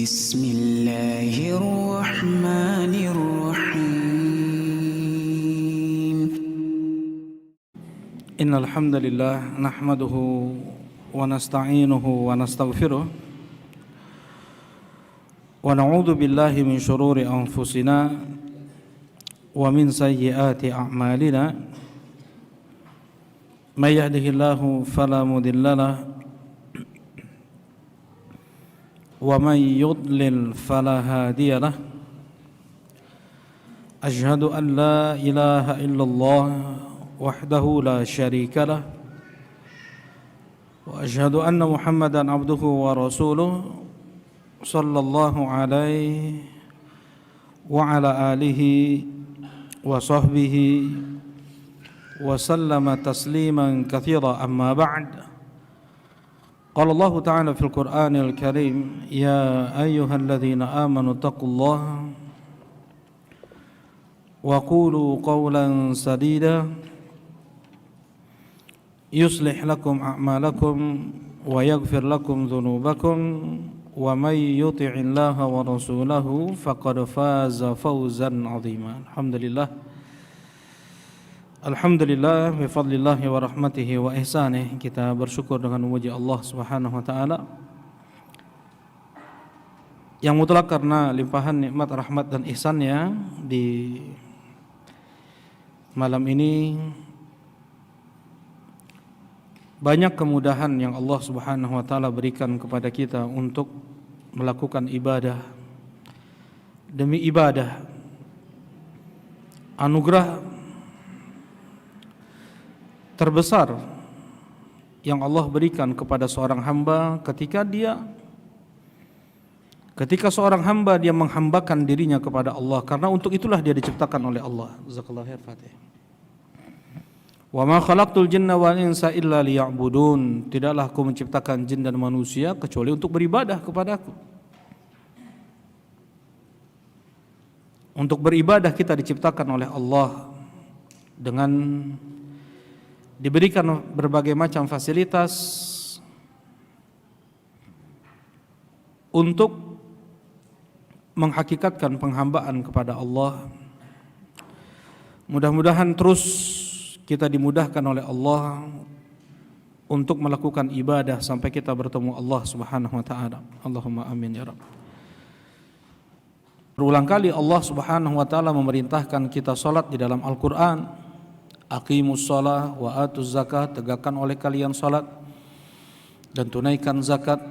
بسم الله الرحمن الرحيم إن الحمد لله نحمده ونستعينه ونستغفره ونعوذ بالله من شرور أنفسنا ومن سيئات أعمالنا من يهده الله فلا مضل له ومن يضلل فلا هادي له أشهد أن لا إله إلا الله وحده لا شريك له وأشهد أن محمدا عبده ورسوله صلى الله عليه وعلى آله وصحبه وسلم تسليما كثيرا أما بعد قال الله تعالى في القرآن الكريم يا أيها الذين آمنوا اتقوا الله وقولوا قولا سديدا يصلح لكم أعمالكم ويغفر لكم ذنوبكم ومن يطع الله ورسوله فقد فاز فوزا عظيما Alhamdulillah bifadlillahi wa rahmatihi wa ihsanih. Kita bersyukur dengan memuji Allah Subhanahu wa taala yang mutlak karena limpahan nikmat, rahmat dan ihsannya. Di malam ini banyak kemudahan yang Allah Subhanahu wa taala berikan kepada kita untuk melakukan ibadah demi ibadah. Anugerah terbesar yang Allah berikan kepada seorang hamba ketika seorang hamba dia menghambakan dirinya kepada Allah, karena untuk itulah dia diciptakan oleh Allah. Jazakallahu khair. Fatihah. Wa ma khalaqtul jinna wal insa illa liya'budun. Tidaklah aku menciptakan jin dan manusia kecuali untuk beribadah kepadaku. Untuk beribadah kita diciptakan oleh Allah dengan diberikan berbagai macam fasilitas untuk menghakikatkan penghambaan kepada Allah. Mudah-mudahan terus kita dimudahkan oleh Allah untuk melakukan ibadah sampai kita bertemu Allah Subhanahu wa taala. Allahumma amin ya rabb. Berulang kali Allah Subhanahu wa taala memerintahkan kita salat di dalam Al-Qur'an. Aqimus shalah wa atuz zakat, tegakkan oleh kalian salat dan tunaikan zakat.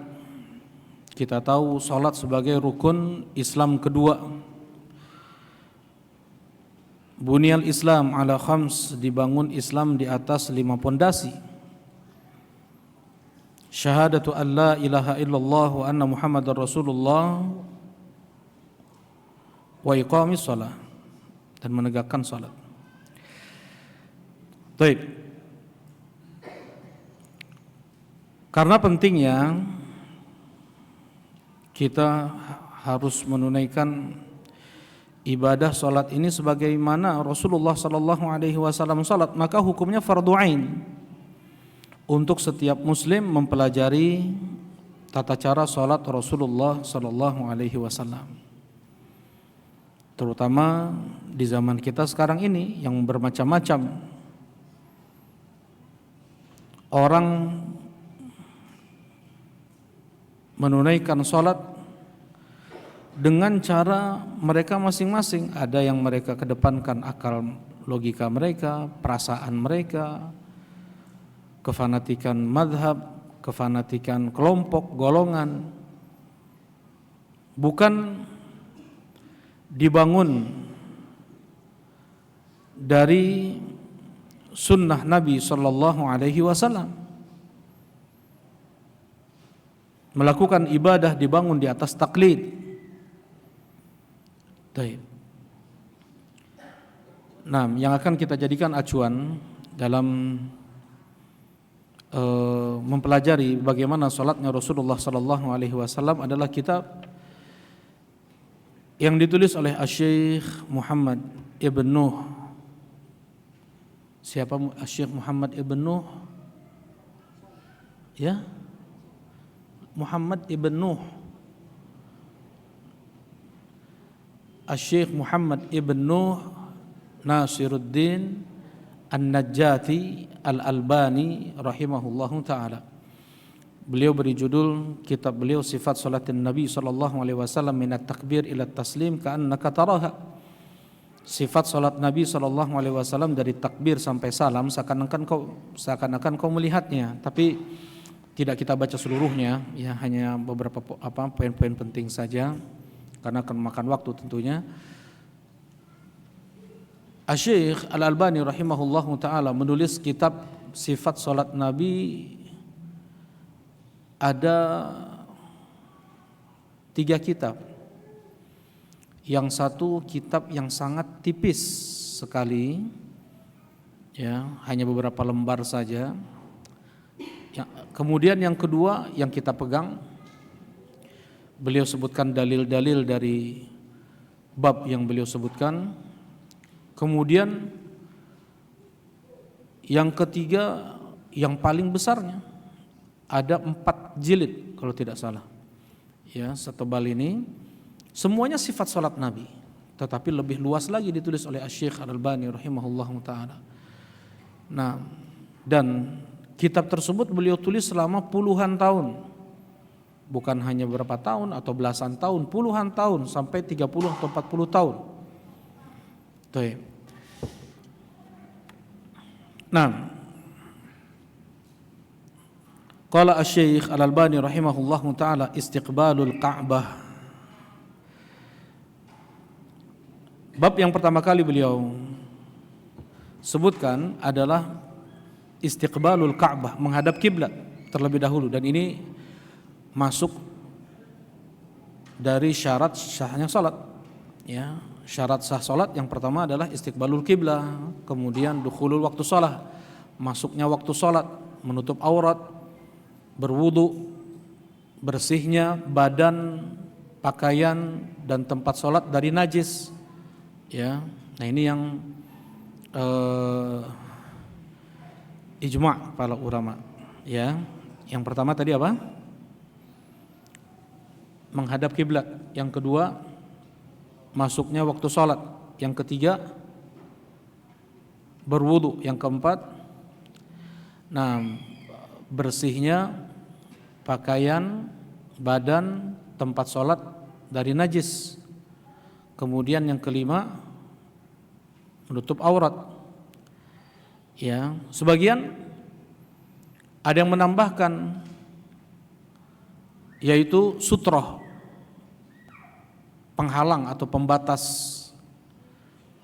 Kita tahu salat sebagai rukun Islam kedua. Bunyal Islam ala khams, dibangun Islam di atas 5 pondasi. Syahadatu an la ilaha illallah wa anna Muhammadar Rasulullah wa iqamis shalah, dan menegakkan salat. Baik. Karena pentingnya kita harus menunaikan ibadah salat ini sebagaimana Rasulullah sallallahu alaihi wasallam salat, maka hukumnya fardu ain untuk setiap muslim mempelajari tata cara salat Rasulullah sallallahu alaihi wasallam. Terutama di zaman kita sekarang ini yang bermacam-macam. Orang menunaikan salat dengan cara mereka masing-masing. Ada yang mereka kedepankan akal logika mereka, perasaan mereka, kefanatikan madhab, kefanatikan kelompok, golongan. Bukan dibangun dari sunnah Nabi sallallahu alaihi wasallam. Melakukan ibadah dibangun di atas taklid. Baik. Nah, yang akan kita jadikan acuan dalam mempelajari bagaimana salatnya Rasulullah sallallahu alaihi wasallam adalah kitab yang ditulis oleh Asy-Syaikh Muhammad Ibn Nuh. Siapa Asy-Syaikh Muhammad Ibn Nuh? Ya, Muhammad Ibn Nuh Syekh Muhammad ibn Nuh Nasiruddin An-Najjati Al-Albani rahimahullahu taala. Beliau beri judul kitab beliau Sifat Salatin Nabi sallallahu alaihi wasallam minat takbir ila taslim ka'annaka taraha. Sifat salat Nabi sallallahu alaihi wasallam dari takbir sampai salam seakan-akan kau melihatnya, tapi tidak kita baca seluruhnya, ya hanya beberapa poin-poin penting saja karena akan memakan waktu tentunya. Syekh Al-Albani rahimahullahu taala menulis kitab Sifat Salat Nabi, ada 3 kitab. Yang satu kitab yang sangat tipis sekali, ya hanya beberapa lembar saja. Kemudian yang kedua yang kita pegang, beliau sebutkan dalil-dalil dari bab yang beliau sebutkan. Kemudian yang ketiga yang paling besarnya ada 4 jilid kalau tidak salah, ya setebal ini. Semuanya sifat salat Nabi, tetapi lebih luas lagi ditulis oleh Syekh Al-Albani rahimahullahu taala. Nah, dan kitab tersebut beliau tulis selama puluhan tahun. Bukan hanya beberapa tahun atau belasan tahun, puluhan tahun sampai 30 atau 40 tahun. Tuh. Nah, qala Syekh Al-Albani rahimahullahu taala istiqbalul Ka'bah. Bab yang pertama kali beliau sebutkan adalah istiqbalul Ka'bah, menghadap kiblat terlebih dahulu, dan ini masuk dari syarat sahnya salat. Ya, syarat sah salat yang pertama adalah istiqbalul kiblah, kemudian dukhulul waktu salat, masuknya waktu salat, menutup aurat, berwudu, bersihnya badan, pakaian dan tempat salat dari najis. Ya, nah ini yang ijma' para ulama. Ya, yang pertama tadi apa? Menghadap kiblat. Yang kedua, masuknya waktu salat. Yang ketiga, berwudu. Yang keempat, nah bersihnya pakaian, badan, tempat salat dari najis. Kemudian yang kelima, menutup aurat. Ya, sebagian ada yang menambahkan yaitu sutroh, penghalang atau pembatas.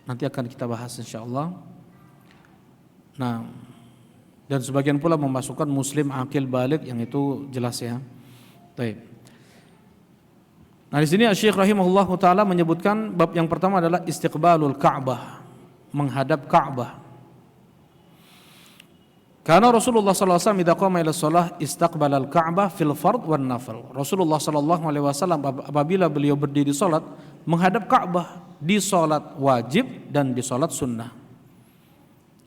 Nanti akan kita bahas insyaallah. Nah, dan sebagian pula memasukkan muslim akil balik, yang itu jelas ya. Baik. Nah, di sini Syekh rahimahullahu taala menyebutkan bab yang pertama adalah istiqbalul Ka'bah, menghadap Ka'bah. Karena Rasulullah sallallahu alaihi wasallam idza qama ila shalah istaqbalal Ka'bah fil fard wan nafil. Rasulullah sallallahu alaihi wasallam apabila beliau berdiri salat menghadap Ka'bah di salat wajib dan di salat sunnah.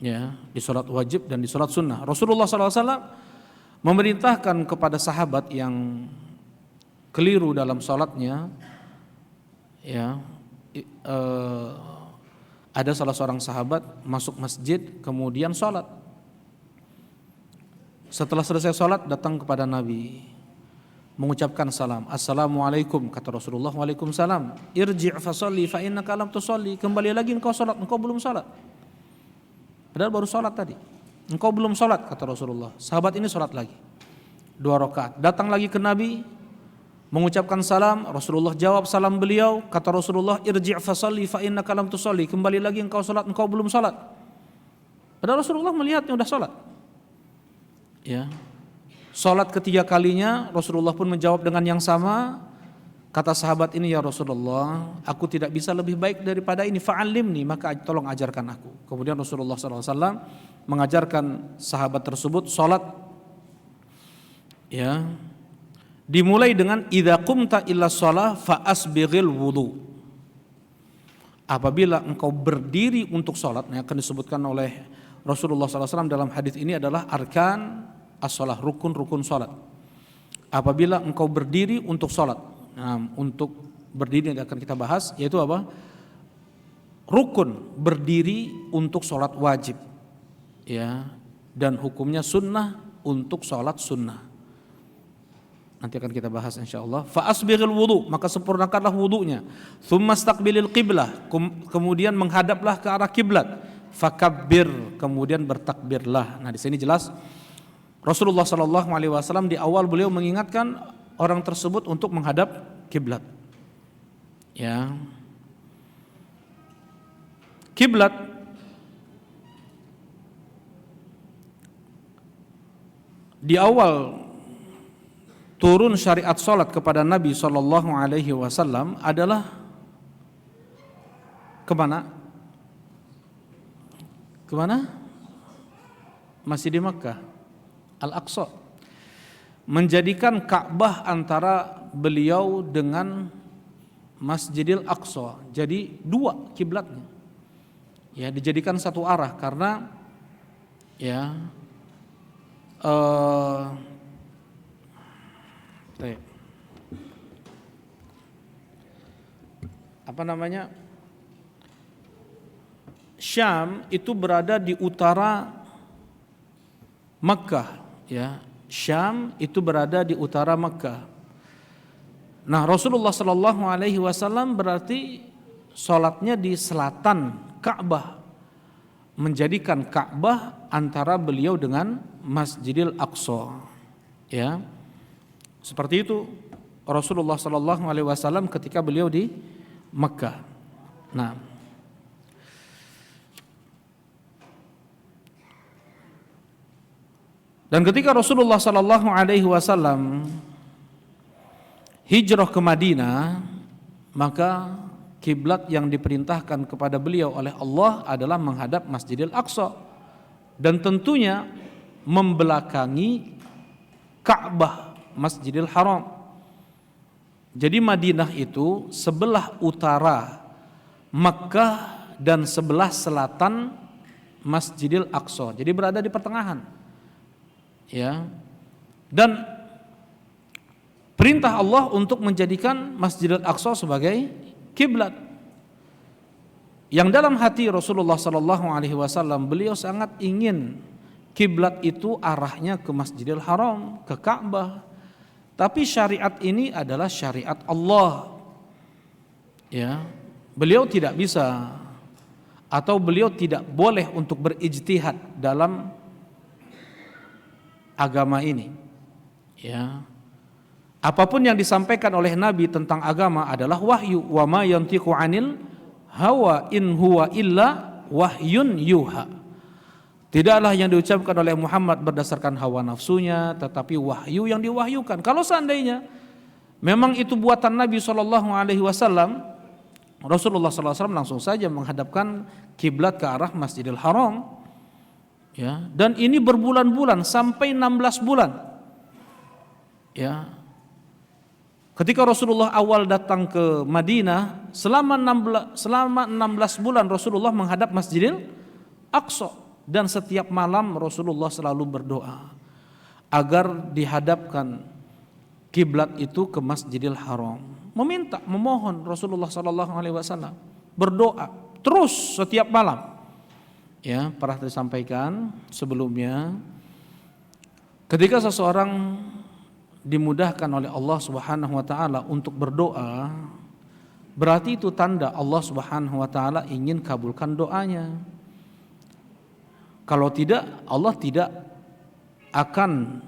Ya, di salat wajib dan di salat sunnah. Rasulullah sallallahu alaihi wasallam memerintahkan kepada sahabat yang keliru dalam salatnya, ya, ada salah seorang sahabat masuk masjid kemudian salat. Setelah selesai salat datang kepada Nabi mengucapkan salam, assalamualaikum, kata Rasulullah, waalaikumsalam, irji' fasalli fa innaka lam tusalli, kembali lagi engkau salat, engkau belum salat. Padahal baru salat tadi, engkau belum salat, kata Rasulullah. Sahabat ini salat lagi 2 rakaat, datang lagi ke Nabi mengucapkan salam. Rasulullah jawab salam beliau, kata Rasulullah, irji' fasalli fa innaka lam tusalli, kembali lagi engkau salat, engkau belum salat. Padahal Rasulullah melihatnya sudah salat. Ya. Salat ketiga kalinya Rasulullah pun menjawab dengan yang sama. Kata sahabat ini, ya Rasulullah, aku tidak bisa lebih baik daripada ini, fa'allimni, maka tolong ajarkan aku. Kemudian Rasulullah SAW mengajarkan sahabat tersebut salat, ya, dimulai dengan idza qumta ila shalah fa asbighil wudu. Apabila engkau berdiri untuk salat, yang akan disebutkan oleh Rasulullah SAW dalam hadis ini adalah arkan as-shalah, rukun-rukun salat. Apabila engkau berdiri untuk salat, nah, untuk berdiri yang akan kita bahas, yaitu apa? Rukun berdiri untuk sholat wajib, ya, dan hukumnya sunnah untuk sholat sunnah. Nanti akan kita bahas insyaallah. Fa asbighil wudu, maka sempurnakanlah wudunya. Tsumma istaqbilil qiblah, kemudian menghadaplah ke arah kiblat. Fakabbir, kemudian bertakbirlah. Nah, di sini jelas Rasulullah sallallahu alaihi wasallam di awal beliau mengingatkan orang tersebut untuk menghadap kiblat. Ya. Kiblat di awal turun syariat salat kepada Nabi sallallahu alaihi wasallam adalah kemana? Kemana? Masih di Makkah, Al-Aqsa. Menjadikan Ka'bah antara beliau dengan Masjidil Aqsa. Jadi dua kiblatnya. Ya, dijadikan satu arah karena ya apa namanya? Syam itu berada di utara Makkah, ya. Syam itu berada di utara Makkah. Nah, Rasulullah sallallahu alaihi wasallam berarti salatnya di selatan Ka'bah, menjadikan Ka'bah antara beliau dengan Masjidil Aqsa. Ya. Seperti itu Rasulullah sallallahu alaihi wasallam ketika beliau di Makkah. Nah, dan ketika Rasulullah sallallahu alaihi wasallam hijrah ke Madinah, maka kiblat yang diperintahkan kepada beliau oleh Allah adalah menghadap Masjidil Aqsa dan tentunya membelakangi Ka'bah, Masjidil Haram. Jadi Madinah itu sebelah utara Makkah dan sebelah selatan Masjidil Aqsa. Jadi berada di pertengahan. Ya. Dan perintah Allah untuk menjadikan Masjidil Aqsa sebagai kiblat. Yang dalam hati Rasulullah sallallahu alaihi wasallam beliau sangat ingin kiblat itu arahnya ke Masjidil Haram, ke Ka'bah. Tapi syariat ini adalah syariat Allah. Ya. Beliau tidak bisa atau beliau tidak boleh untuk berijtihad dalam agama ini. Ya. Apapun yang disampaikan oleh Nabi tentang agama adalah wahyu. Wa ma yantiqu 'anil hawa in huwa illa wahyun yuha. Tidaklah yang diucapkan oleh Muhammad berdasarkan hawa nafsunya, tetapi wahyu yang diwahyukan. Kalau seandainya memang itu buatan Nabi sallallahu alaihi wasallam, Rasulullah sallallahu alaihi wasallam langsung saja menghadapkan kiblat ke arah Masjidil Haram. Ya, dan ini berbulan-bulan sampai 16 bulan. Ya. Ketika Rasulullah awal datang ke Madinah, selama 16 bulan Rasulullah menghadap Masjidil Aqsa dan setiap malam Rasulullah selalu berdoa agar dihadapkan kiblat itu ke Masjidil Haram. Meminta, memohon Rasulullah sallallahu alaihi wasallam berdoa terus setiap malam. Ya, pernah disampaikan sebelumnya, ketika seseorang dimudahkan oleh Allah Subhanahu wa taala untuk berdoa, berarti itu tanda Allah Subhanahu wa taala ingin kabulkan doanya. Kalau tidak, Allah tidak akan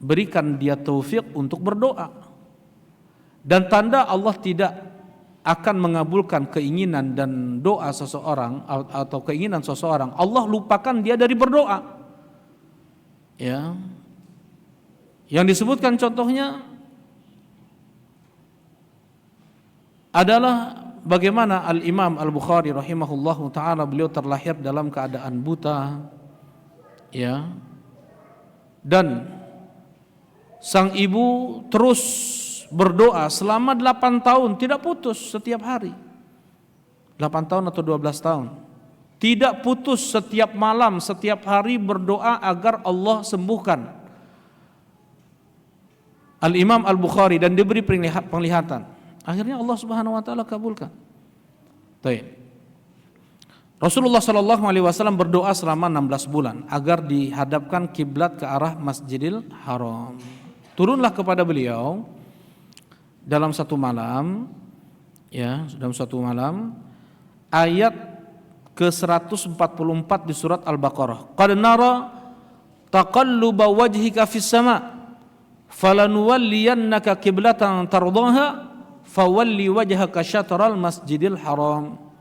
berikan dia taufik untuk berdoa. Dan tanda Allah tidak akan mengabulkan keinginan dan doa seseorang atau keinginan seseorang, Allah lupakan dia dari berdoa. Ya. Yang disebutkan contohnya adalah bagaimana Al-Imam Al-Bukhari rahimahullahu taala, beliau terlahir dalam keadaan buta, ya. Dan sang ibu terus berdoa selama 8 tahun tidak putus setiap hari. 8 tahun atau 12 tahun. Tidak putus, setiap malam, setiap hari berdoa agar Allah sembuhkan Al-Imam Al-Bukhari, dan diberi penglihatan. Akhirnya Allah Subhanahu wa taala kabulkan. Baik. Rasulullah sallallahu alaihi wasallam berdoa selama 16 bulan agar dihadapkan kiblat ke arah Masjidil Haram. Turunlah kepada beliau dalam satu malam, ya, dalam satu malam ayat ke-144 di surat Al-Baqarah. Qad nara taqalluba wajhika fis sama' falanuwalliyannaka qiblatan tardaha fawalli wajhaka syatral Masjidil Haram.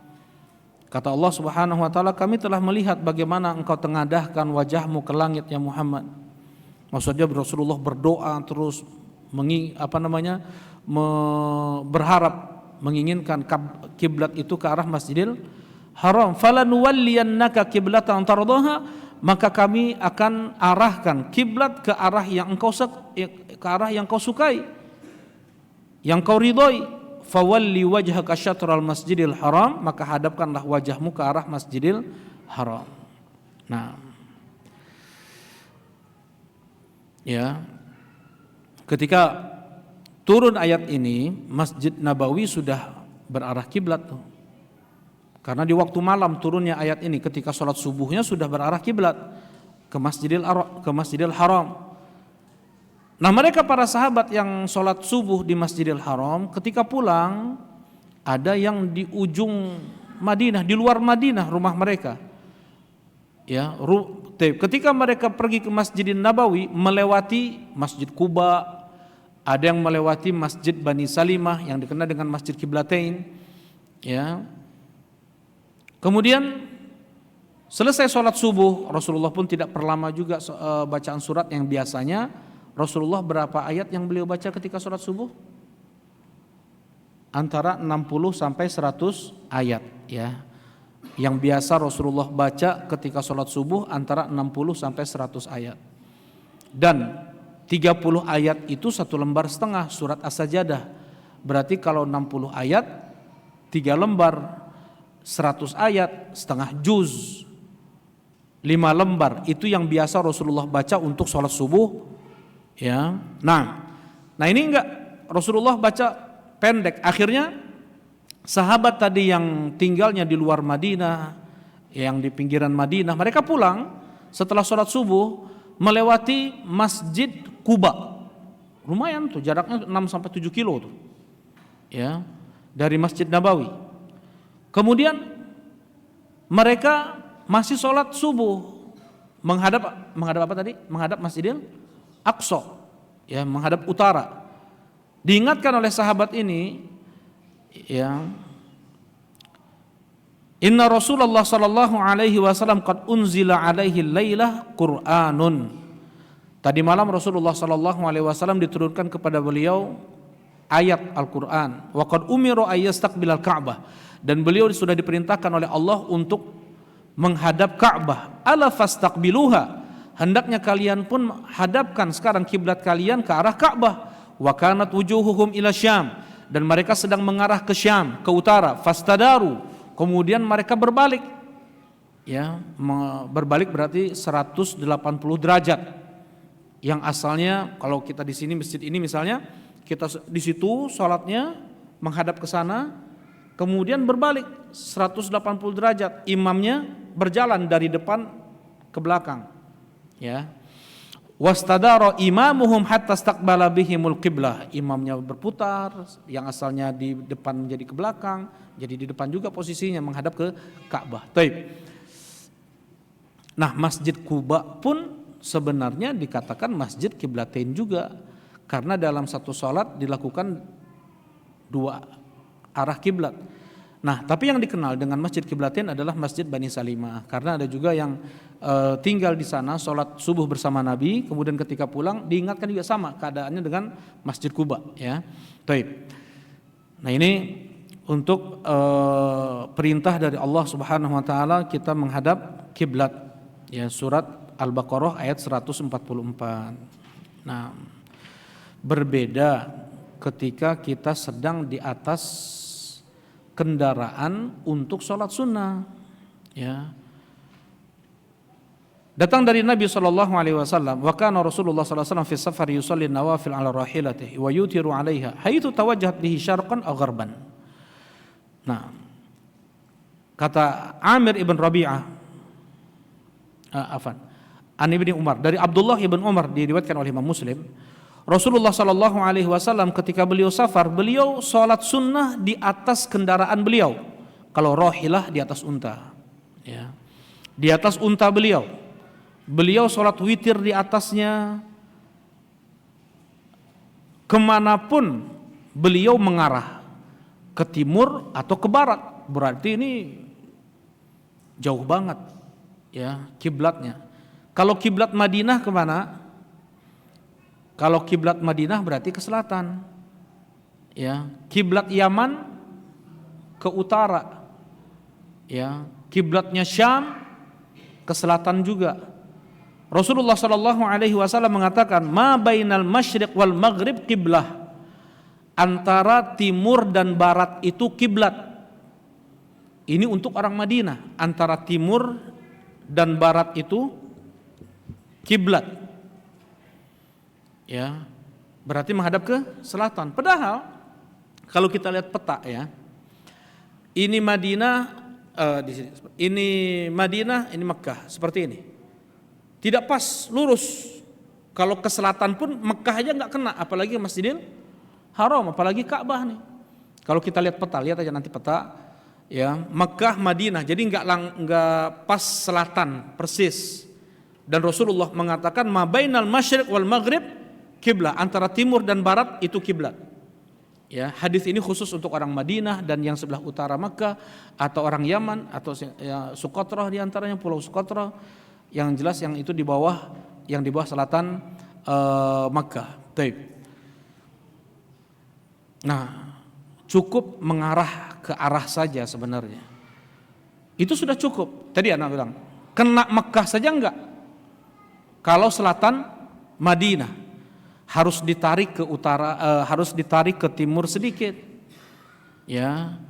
Kata Allah Subhanahu wa taala, kami telah melihat bagaimana engkau tengadahkan wajahmu ke langit ya Muhammad. Maksudnya Rasulullah berdoa terus berharap menginginkan kiblat itu ke arah Masjidil Haram. Falanuwalliyannaka qiblatan tardaha, maka kami akan arahkan kiblat ke arah yang engkau sukai, yang kau ridhoi. Fawalli wajhaka syatral Masjidil Haram, maka hadapkanlah wajahmu ke arah Masjidil Haram. Nah, ya, ketika turun ayat ini, Masjid Nabawi sudah berarah kiblat tuh. Karena di waktu malam turunnya ayat ini, ketika sholat subuhnya sudah berarah kiblat ke Masjidil Haram. Nah, mereka para sahabat yang sholat subuh di Masjidil Haram, ketika pulang ada yang di ujung Madinah, di luar Madinah rumah mereka. Ya, ketika mereka pergi ke Masjidil Nabawi, melewati Masjid Quba, ada yang melewati Masjid Bani Salimah yang dikenal dengan Masjid Qiblatain. Ya. Kemudian selesai sholat subuh, Rasulullah pun tidak perlama juga bacaan surat yang biasanya. Rasulullah berapa ayat yang beliau baca ketika sholat subuh? Antara 60 sampai 100 ayat, ya. Yang biasa Rasulullah baca ketika sholat subuh antara 60 sampai 100 ayat. Dan 30 ayat itu 1 lembar setengah surat As-Sajdah. Berarti kalau 60 ayat 3 lembar, 100 ayat setengah juz, 5 lembar. Itu yang biasa Rasulullah baca untuk sholat subuh. Ya, nah ini enggak, Rasulullah baca pendek. Akhirnya sahabat tadi yang tinggalnya di luar Madinah, yang di pinggiran Madinah, mereka pulang setelah sholat subuh melewati Masjid Quba. Lumayan tuh, jaraknya 6 sampai 7 kilo tuh, ya, dari Masjid Nabawi. Kemudian mereka masih sholat subuh menghadap apa tadi? Menghadap Masjidil Aqsa, ya, menghadap utara. Diingatkan oleh sahabat ini, ya, inna Rasulullah sallallahu alaihi wasallam qad unzila alaihi lailah Qur'anun. Tadi malam Rasulullah sallallahu alaihi wasallam diturunkan kepada beliau ayat Al-Qur'an. Wa qad umiru ayyastaqbilal Ka'bah, dan beliau sudah diperintahkan oleh Allah untuk menghadap Ka'bah. Ala fastaqbiluha, hendaknya kalian pun hadapkan sekarang kiblat kalian ke arah Ka'bah. Wa kanat wujuhuhum ila Syam, dan mereka sedang mengarah ke Syam, ke utara. Fastadaru, kemudian mereka berbalik. Ya, berbalik berarti 180 derajat. Yang asalnya kalau kita di sini masjid ini misalnya, kita di situ salatnya menghadap ke sana, kemudian berbalik 180 derajat. Imamnya berjalan dari depan ke belakang. Ya, wastadara imamuhum hatta istaqbala bihimul qiblah, imamnya berputar, yang asalnya di depan menjadi ke belakang, jadi di depan juga posisinya menghadap ke Ka'bah. Taib. Nah, Masjid Quba pun sebenarnya dikatakan Masjid Qiblatain juga, karena dalam satu salat dilakukan 2 arah kiblat. Nah, tapi yang dikenal dengan Masjid Qiblatain adalah Masjid Bani Salimah, karena ada juga yang tinggal di sana sholat subuh bersama Nabi, kemudian ketika pulang diingatkan juga sama keadaannya dengan Masjid Quba, ya. Taib. Nah, ini untuk perintah dari Allah Subhanahu wa taala kita menghadap kiblat, ya, surat Al-Baqarah ayat 144. Nah, berbeda ketika kita sedang di atas kendaraan untuk sholat sunnah, ya. Datang dari Nabi sallallahu alaihi wasallam, wa kana Rasulullah sallallahu alaihi wasallam fi safar yusalli nawafil ala rahilatihi wa yutiru 'alaiha haitsu tawajjahat bihi syarqan aw gharban. Nah, kata Amir ibn Rabi'ah, an Ibnu Umar, dari Abdullah ibn Umar diriwayatkan oleh Imam Muslim, Rasulullah sallallahu alaihi wasallam ketika beliau safar, beliau salat sunnah di atas kendaraan beliau. Kalau rahilah di atas unta, ya. Di atas unta beliau. Beliau sholat witir di atasnya, kemanapun beliau mengarah, ke timur atau ke barat, berarti ini jauh banget ya kiblatnya. Kalau kiblat Madinah kemana? Kalau kiblat Madinah berarti ke selatan, ya. Kiblat Yaman ke utara, ya. Kiblatnya Syam ke selatan juga. Rasulullah sallallahu alaihi wasallam mengatakan, "Ma bainal masyriq wal maghrib qiblah." Antara timur dan barat itu kiblat. Ini untuk orang Madinah. Antara timur dan barat itu kiblat. Ya. Berarti menghadap ke selatan. Padahal kalau kita lihat peta ya. Ini Madinah di sini. Ini Madinah, ini Mekkah, seperti ini. Tidak pas, lurus. Kalau ke selatan pun Mekkah aja nggak kena, apalagi Masjidil Haram, apalagi Ka'bah nih. Kalau kita lihat peta, lihat aja nanti peta, ya Mekkah, Madinah, jadi nggak pas selatan persis. Dan Rasulullah mengatakan ma bainal masyriq wal maghrib kiblah, antara timur dan barat itu kiblat. Ya, hadis ini khusus untuk orang Madinah dan yang sebelah utara Mekkah, atau orang Yaman, atau ya, Sukotrah diantaranya, Pulau Sukotrah. Yang jelas yang itu di bawah selatan Makkah. Taib. Nah, cukup mengarah ke arah saja sebenarnya. Itu sudah cukup. Tadi anak bilang, kena Makkah saja enggak. Kalau selatan Madinah harus ditarik ke utara, harus ditarik ke timur sedikit. Ya.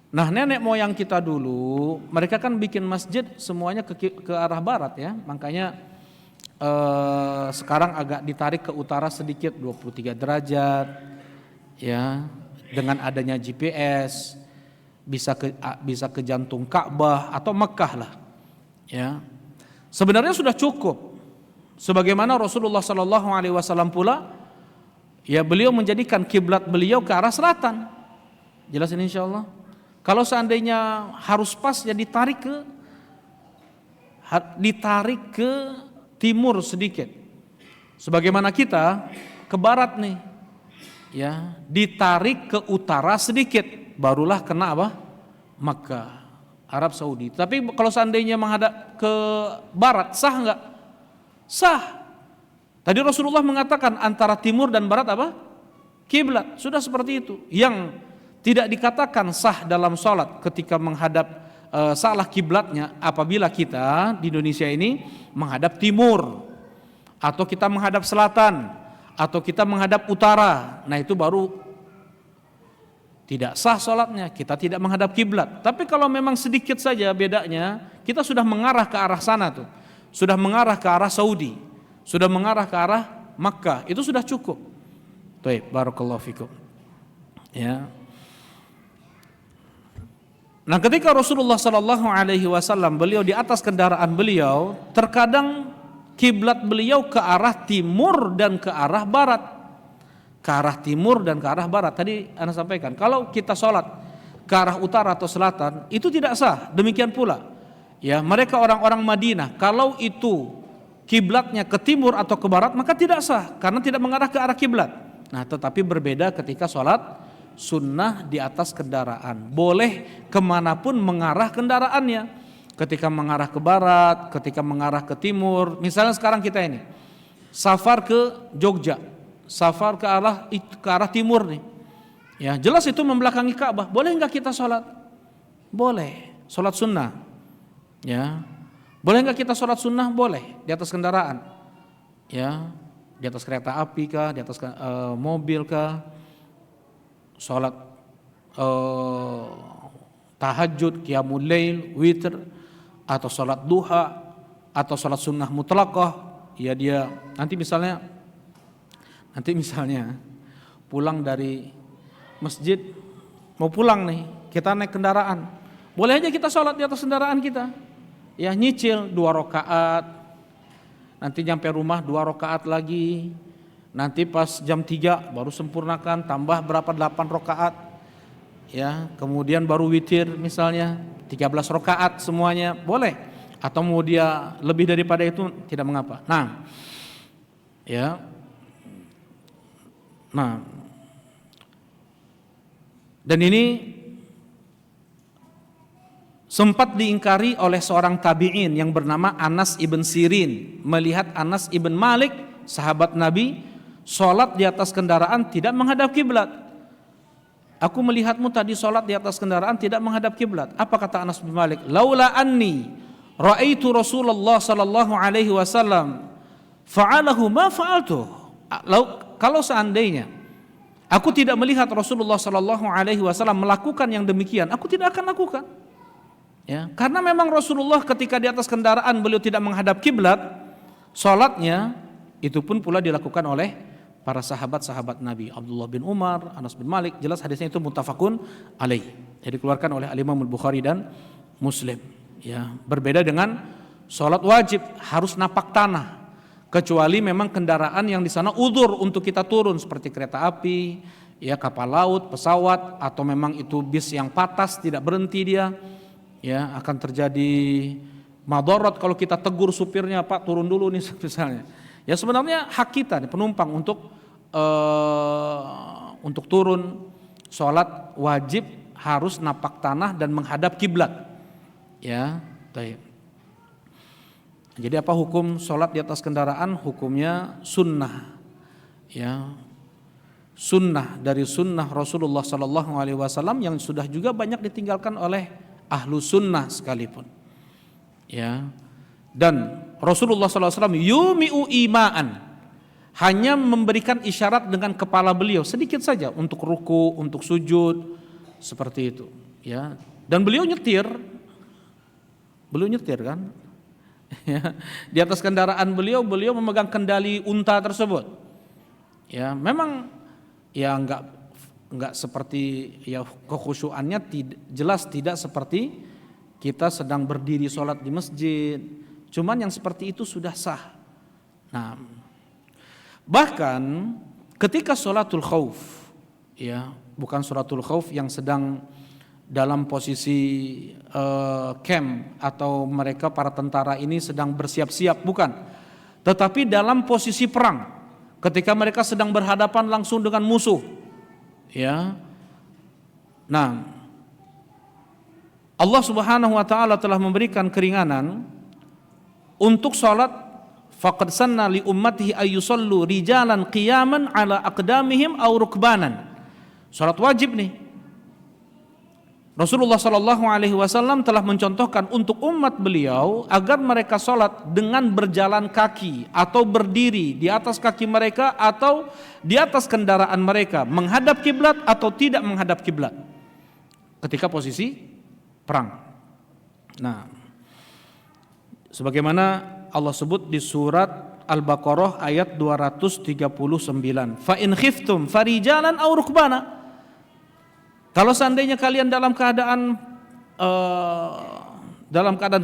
Nah, nenek moyang kita dulu, mereka kan bikin masjid semuanya ke arah barat ya. Makanya sekarang agak ditarik ke utara sedikit, 23 derajat. Ya, dengan adanya GPS bisa ke jantung Ka'bah atau Mekkah lah. Ya. Sebenarnya sudah cukup. Sebagaimana Rasulullah sallallahu alaihi wasallam pula, ya beliau menjadikan kiblat beliau ke arah selatan. Jelas ini insyaallah. Kalau seandainya harus pas ya ditarik ke timur sedikit. Sebagaimana kita ke barat nih. Ya, ditarik ke utara sedikit, barulah kena apa? Makkah, Arab Saudi. Tapi kalau seandainya menghadap ke barat sah enggak? Sah. Tadi Rasulullah mengatakan antara timur dan barat apa? Kiblat. Sudah seperti itu. Yang tidak dikatakan sah dalam sholat ketika menghadap salah kiblatnya apabila kita di Indonesia ini menghadap timur, atau kita menghadap selatan, atau kita menghadap utara. Nah itu baru tidak sah sholatnya, kita tidak menghadap kiblat. Tapi kalau memang sedikit saja bedanya, kita sudah mengarah ke arah sana tuh, sudah mengarah ke arah Saudi, sudah mengarah ke arah Makkah, itu sudah cukup. Baik, barakallahu fikum. Ya. Nah, ketika Rasulullah sallallahu alaihi wasallam beliau di atas kendaraan beliau, terkadang kiblat beliau ke arah timur dan ke arah barat. Ke arah timur dan ke arah barat. Tadi Anda sampaikan, kalau kita sholat ke arah utara atau selatan, itu tidak sah. Demikian pula, ya mereka orang-orang Madinah, kalau itu kiblatnya ke timur atau ke barat, maka tidak sah karena tidak mengarah ke arah kiblat. Nah, tetapi berbeda ketika sholat sunnah di atas kendaraan, boleh kemanapun mengarah kendaraannya, ketika mengarah ke barat, ketika mengarah ke timur. Misalnya sekarang kita ini safar ke Jogja, safar ke arah timur nih, ya jelas itu membelakangi Ka'bah, boleh nggak kita sholat? Boleh, sholat sunnah, ya boleh nggak kita sholat sunnah? Boleh, di atas kendaraan, ya di atas kereta api kah, di atas mobil kah, sholat tahajud, qiyamul lail, witir, atau sholat duha, atau sholat sunnah mutlaqah, ya dia nanti misalnya pulang dari masjid, mau pulang nih, kita naik kendaraan, boleh aja kita sholat di atas kendaraan kita, ya nyicil 2 rakaat, nanti nyampe rumah 2 rakaat lagi, nanti pas jam 3 baru sempurnakan tambah berapa 8 rakaat, ya kemudian baru witir misalnya 13 rakaat semuanya boleh, atau mau dia lebih daripada itu tidak mengapa. Nah, dan ini sempat diingkari oleh seorang tabi'in yang bernama Anas ibn Sirin, melihat Anas ibn Malik, sahabat Nabi, sholat di atas kendaraan tidak menghadap kiblat. Aku melihatmu tadi sholat di atas kendaraan tidak menghadap kiblat. Apa kata Anas bin Malik? Laula anni ra'aitu Rasulullah sallallahu alaihi wasallam fa'alahu ma fa'altu. Kalau seandainya aku tidak melihat Rasulullah sallallahu alaihi wasallam melakukan yang demikian, aku tidak akan lakukan. Ya, karena memang Rasulullah ketika di atas kendaraan beliau tidak menghadap kiblat, salatnya itu pun pula dilakukan oleh para sahabat-sahabat Nabi, Abdullah bin Umar, Anas bin Malik. Jelas hadisnya itu muttafaqun alaih. Jadi dikeluarkan oleh Al-Imam Al-Bukhari dan Muslim. Ya, berbeda dengan salat wajib harus napak tanah. Kecuali memang kendaraan yang di sana udzur untuk kita turun seperti kereta api, ya kapal laut, pesawat, atau memang itu bis yang patas tidak berhenti dia, ya akan terjadi madarat kalau kita tegur supirnya, Pak turun dulu nih misalnya. Ya sebenarnya hak kita nih penumpang untuk turun. Sholat wajib harus napak tanah dan menghadap kiblat. Ya, baik. Jadi apa hukum sholat di atas kendaraan? Hukumnya sunnah, ya, sunnah dari sunnah Rasulullah Sallallahu Alaihi Wasallam yang sudah juga banyak ditinggalkan oleh ahlu sunnah sekalipun, ya. Dan Rasulullah Sallallahu Alaihi Wasallam yumi'u ima'an, hanya memberikan isyarat dengan kepala beliau sedikit saja untuk ruku, untuk sujud, seperti itu, ya. Dan beliau nyetir kan. Ya, di atas kendaraan beliau memegang kendali unta tersebut. Ya, memang ya enggak seperti ya kekhusyuannya jelas tidak seperti kita sedang berdiri sholat di masjid. Cuman yang seperti itu sudah sah. Nah, bahkan ketika sholatul khauf, ya, bukan sholatul khauf yang sedang dalam posisi camp atau mereka para tentara ini sedang bersiap-siap, bukan, tetapi dalam posisi perang ketika mereka sedang berhadapan langsung dengan musuh, ya. Nah, Allah Subhanahu wa taala telah memberikan keringanan untuk salat. Faqad sanna li ummatihi ayyusallu rijalan qiyaman ala aqdamihim aw rukbanan. Salat wajib nih. Rasulullah Sallallahu Alaihi Wasallam telah mencontohkan untuk umat beliau agar mereka sholat dengan berjalan kaki atau berdiri di atas kaki mereka atau di atas kendaraan mereka, menghadap kiblat atau tidak menghadap kiblat ketika posisi perang. Nah, sebagaimana Allah sebut di surat Al-Baqarah ayat 239, fa in khiftum farijalan aw rukbana. Kalau seandainya kalian dalam keadaan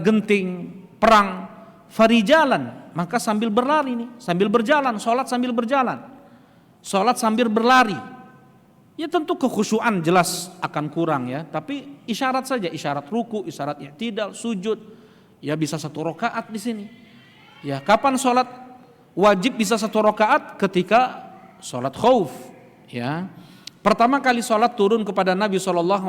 genting perang, farijalan, maka sambil berlari nih, sambil berjalan, sholat sambil berjalan, sholat sambil berlari. Ya tentu kekhusyuan jelas akan kurang ya, tapi isyarat saja, isyarat ruku, isyarat i'tidal, sujud, ya bisa 1 rakaat di sini. Ya kapan sholat wajib bisa 1 rakaat? Ketika sholat khauf, ya. Pertama kali sholat turun kepada Nabi SAW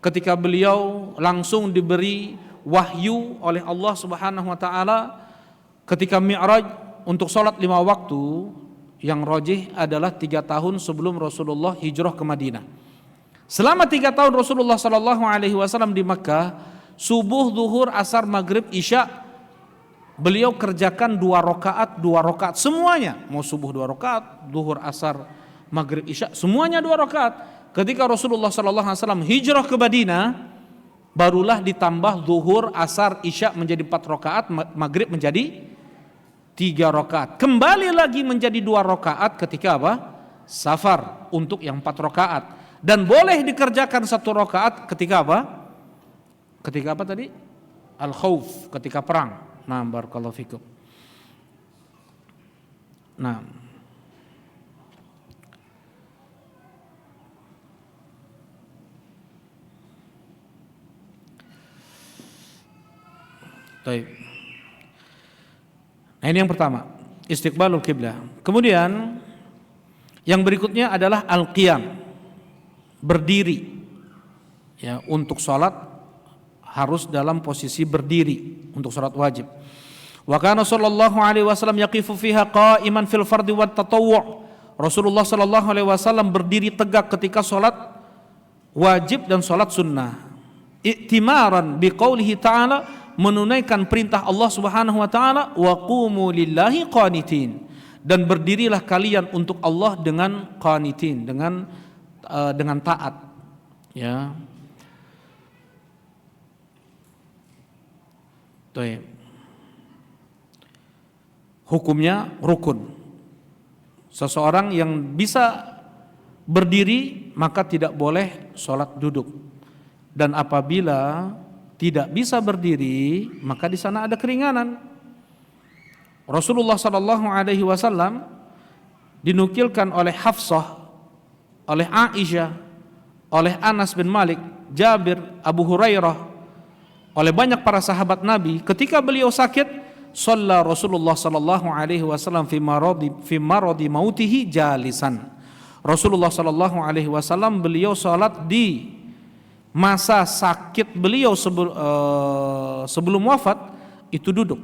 ketika beliau langsung diberi wahyu oleh Allah Subhanahu Wa Taala ketika Mi'raj untuk sholat 5 waktu, yang rajih adalah 3 tahun sebelum Rasulullah hijrah ke Madinah. Selama 3 tahun Rasulullah SAW di Makkah, subuh, zuhur, asar, maghrib, isya, beliau kerjakan 2 rakaat semuanya. Mau subuh 2 rakaat, zuhur, asar, maghrib, isya, semuanya 2 rakaat. Ketika Rasulullah SAW hijrah ke Madinah, barulah ditambah zuhur, asar, isya menjadi 4 rakaat, maghrib menjadi 3 rakaat. Kembali lagi menjadi 2 rakaat ketika apa? Safar untuk yang 4 rakaat. Dan boleh dikerjakan 1 rakaat ketika apa? Ketika apa tadi? Al-khauf, ketika perang. Nah, barakallahu fikum. Nah, baik. Nah, ini yang pertama, istiqbalul qiblah. Kemudian yang berikutnya adalah al-qiyam, berdiri. Ya, untuk salat harus dalam posisi berdiri untuk salat wajib. Wa kana sallallahu alaihi wasallam yaqifu fiha qa'iman fil fardhi wat tatawwu'. Rasulullah sallallahu alaihi wasallam berdiri tegak ketika salat wajib dan salat sunnah. I'timaran biqaulihi ta'ala, menunaikan perintah Allah Subhanahu wa taala, wa qumu lillahi qanitin, dan berdirilah kalian untuk Allah dengan qanitin, dengan taat, ya. Baik. Hukumnya rukun. Seseorang yang bisa berdiri maka tidak boleh sholat duduk. Dan apabila tidak bisa berdiri maka di sana ada keringanan. Rasulullah sallallahu alaihi wasallam dinukilkan oleh Hafsah, oleh Aisyah, oleh Anas bin Malik, Jabir, Abu Hurairah, oleh banyak para sahabat Nabi, ketika beliau sakit, shalla Rasulullah sallallahu alaihi wasallam fi maradi mautihi jalisan. Rasulullah sallallahu alaihi wasallam beliau salat di masa sakit beliau sebelum wafat itu duduk.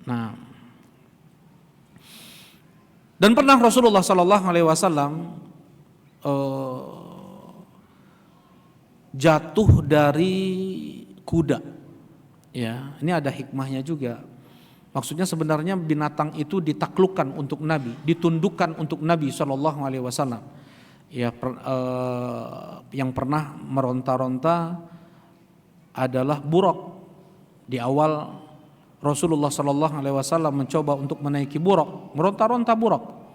Nah, dan pernah Rasulullah sallallahu alaihi wasallam jatuh dari kuda. Ya, ini ada hikmahnya juga. Maksudnya sebenarnya binatang itu ditaklukkan untuk Nabi, ditundukkan untuk Nabi sallallahu alaihi wasallam. Ya, yang pernah meronta-ronta adalah buruk. Di awal Rasulullah sallallahu alaihi wasallam mencoba untuk menaiki buruk, meronta-ronta buruk.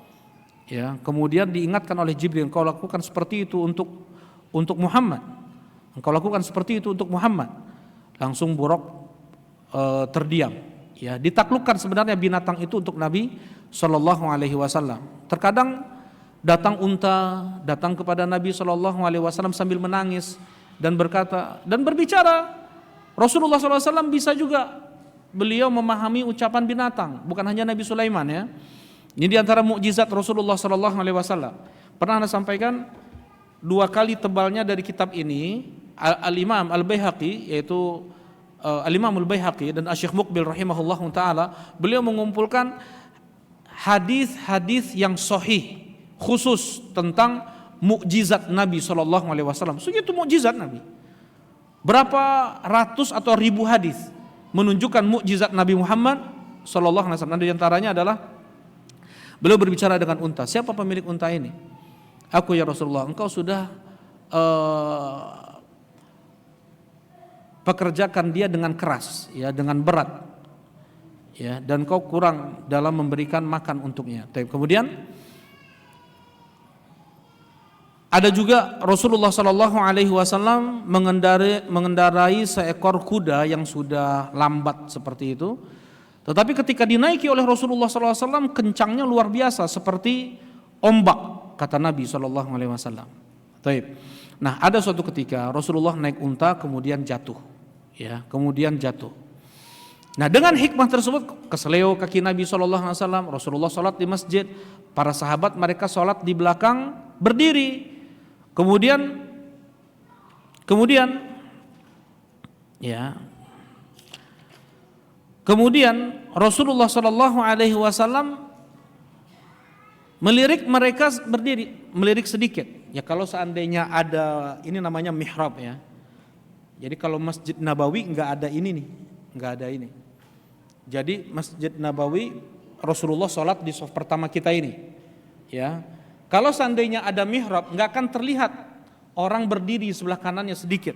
Ya, kemudian diingatkan oleh Jibril, engkau lakukan seperti itu untuk Muhammad. Engkau lakukan seperti itu untuk Muhammad. Langsung buruk terdiam. Ya, ditaklukkan sebenarnya binatang itu untuk Nabi sallallahu alaihi wasallam. Terkadang datang unta, datang kepada Nabi sallallahu alaihi wasallam sambil menangis dan berkata dan berbicara. Rasulullah sallallahu alaihi wasallam bisa juga beliau memahami ucapan binatang, bukan hanya Nabi Sulaiman, ya. Ini di antara mukjizat Rasulullah sallallahu alaihi wasallam. Pernah Anda sampaikan 2 kali tebalnya dari kitab ini, Al-Imam Al-Baihaqi, yaitu Al-Imam Al-Baihaqi dan Asy-Syaikh Muqbil rahimahullah taala, beliau mengumpulkan hadis-hadis yang sahih khusus tentang mukjizat Nabi sallallahu alaihi wasallam. Segitu mukjizat Nabi. Berapa ratus atau ribu hadis menunjukkan mukjizat Nabi Muhammad sallallahu alaihi wasallam. Di antaranya adalah beliau berbicara dengan unta. Siapa pemilik unta ini? Aku, ya Rasulullah. Engkau sudah pekerjakan dia dengan keras, ya, dengan berat, ya, dan kau kurang dalam memberikan makan untuknya. Kemudian ada juga Rasulullah sallallahu alaihi wasallam mengendarai seekor kuda yang sudah lambat seperti itu. Tetapi ketika dinaiki oleh Rasulullah sallallahu alaihi wasallam, kencangnya luar biasa seperti ombak, kata Nabi sallallahu alaihi wasallam. Nah, ada suatu ketika Rasulullah naik unta kemudian jatuh, ya, kemudian jatuh. Nah, dengan hikmah tersebut keseleo kaki Nabi sallallahu alaihi wasallam. Rasulullah salat di masjid, para sahabat mereka salat di belakang berdiri. Kemudian ya. Kemudian Rasulullah sallallahu alaihi wasallam melirik mereka berdiri, melirik sedikit. Ya, kalau seandainya ada, ini namanya mihrab, ya. Jadi kalau Masjid Nabawi enggak ada ini nih, enggak ada ini. Jadi Masjid Nabawi Rasulullah salat di saf pertama kita ini. Ya. Kalau seandainya ada mihrab, nggak akan terlihat orang berdiri sebelah kanannya sedikit.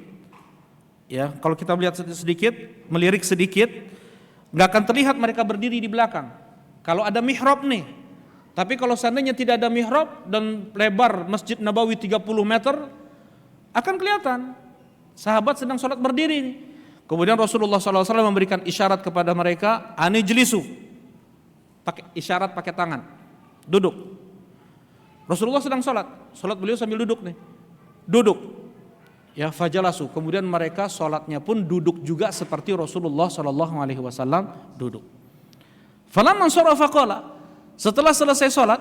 Ya, kalau kita melihat sedikit, melirik sedikit, nggak akan terlihat mereka berdiri di belakang. Kalau ada mihrab nih, tapi kalau seandainya tidak ada mihrab dan lebar Masjid Nabawi 30 meter, akan kelihatan sahabat sedang sholat berdiri nih. Kemudian Rasulullah SAW memberikan isyarat kepada mereka, anijlisu, pakai isyarat pakai tangan, duduk. Rasulullah sedang sholat beliau sambil duduk nih, duduk. Ya, fajalasu. Kemudian mereka sholatnya pun duduk juga seperti Rasulullah SAW duduk. Falamman sharafa qala, setelah selesai sholat,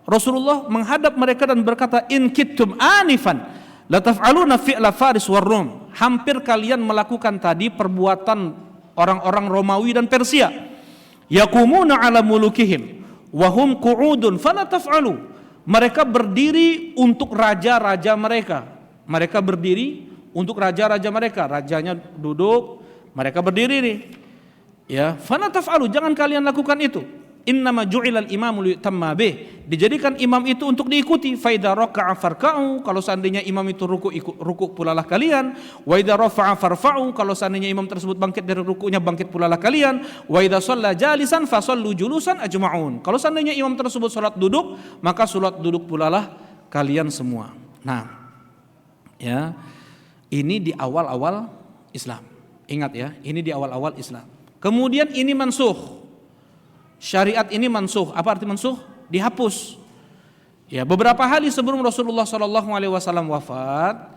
Rasulullah menghadap mereka dan berkata, in kittum anifan la taf'aluna fi'la Faris war Rum. Hampir kalian melakukan tadi perbuatan orang-orang Romawi dan Persia. Yaqumuna ala mulukihim wa hum qu'udun fala taf'alu. Mereka berdiri untuk raja-raja mereka. Mereka berdiri untuk raja-raja mereka. Rajanya duduk, mereka berdiri nih. Ya, fala taf'alu, jangan kalian lakukan itu. Innama ju'ilal imamu liyutamma bih. Dijadikan imam itu untuk diikuti. Fa idza raka'a farka'u, kalau seandainya imam itu ruku pulalah kalian. Wa idza rafa'a farfa'u, kalau seandainya imam tersebut bangkit dari rukunya, bangkit pulalah kalian. Wa idza shalla jalisan fasallu julusan ajma'un. Kalau seandainya imam tersebut salat duduk, maka salat duduk pulalah kalian semua. Nah, ya, ini di awal-awal Islam. Ingat ya, ini di awal-awal Islam. Kemudian ini mansuh. Syariat ini mansuh. Apa arti mansuh? Dihapus. Ya, beberapa hari sebelum Rasulullah SAW wafat,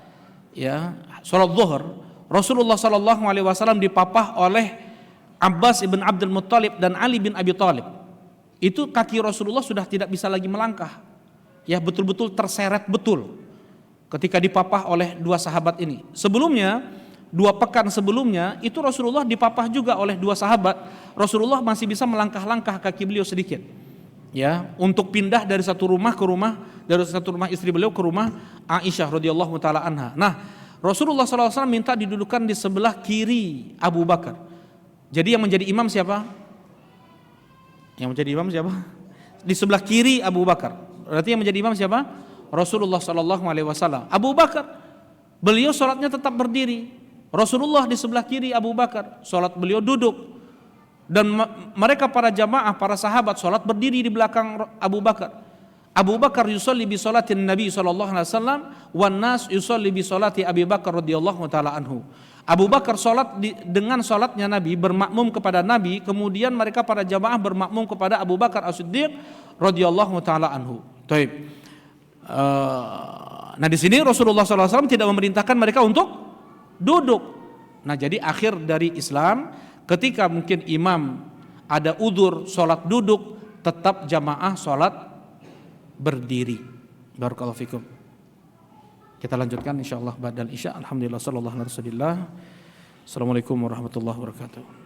ya, sholat zuhur, Rasulullah SAW dipapah oleh Abbas ibn Abdul Muttalib dan Ali bin Abi Thalib. Itu kaki Rasulullah sudah tidak bisa lagi melangkah. Ya, betul-betul terseret betul ketika dipapah oleh dua sahabat ini. Sebelumnya, 2 pekan sebelumnya itu Rasulullah dipapah juga oleh 2 sahabat. Rasulullah masih bisa melangkah-langkah kaki beliau sedikit, ya, untuk pindah dari satu rumah ke rumah, dari satu rumah istri beliau ke rumah Aisyah radhiyallahu taala anha. Nah, Rasulullah SAW minta didudukan di sebelah kiri Abu Bakar. Jadi yang menjadi imam siapa? Yang menjadi imam siapa? Di sebelah kiri Abu Bakar. Berarti yang menjadi imam siapa? Rasulullah SAW. Abu Bakar, beliau sholatnya tetap berdiri. Rasulullah di sebelah kiri Abu Bakar, sholat beliau duduk. Dan mereka para jamaah, para sahabat sholat berdiri di belakang Abu Bakar. Abu Bakar yusalli bi sholatin Nabi sallallahu alaihi wasallam, wan nas yusalli bi sholati Abi Bakar radhiyallahu taala anhu. Abu Bakar sholat dengan sholatnya Nabi, bermakmum kepada Nabi. Kemudian mereka para jamaah bermakmum kepada Abu Bakar As-Siddiq radhiyallahu taala anhu. Taib. Nah, di sini Rasulullah SAW tidak memerintahkan mereka untuk duduk. Nah, jadi akhir dari Islam, ketika mungkin imam ada udzur sholat duduk, tetap jamaah sholat berdiri. Barakallahu fikum. Kita lanjutkan insyaallah ba'dal isya. Alhamdulillah sallallahu alaihi wasallam. Assalamualaikum warahmatullahi wabarakatuh.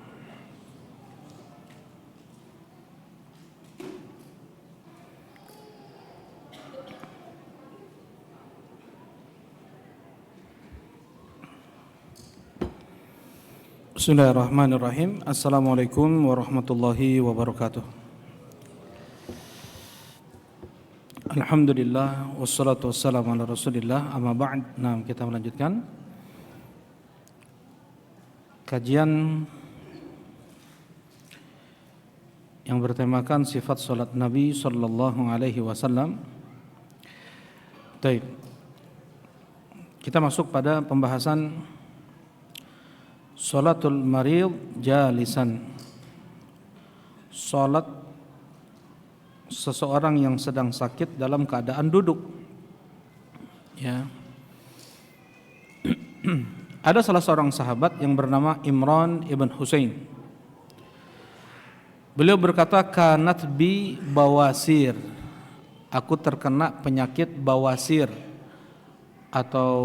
Bismillahirrahmanirrahim. Assalamualaikum warahmatullahi wabarakatuh. Alhamdulillah wassalatu wassalamu ala Rasulillah, amma ba'd. Nah, kita melanjutkan kajian yang bertemakan sifat salat Nabi sallallahu alaihi wasallam. Baik. Kita masuk pada pembahasan Salatul marid jalisan. Salat seseorang yang sedang sakit dalam keadaan duduk. Ya. Ada salah seorang sahabat yang bernama Imran ibn Husain. Beliau berkata, kanat bi bawasir. Aku terkena penyakit bawasir, atau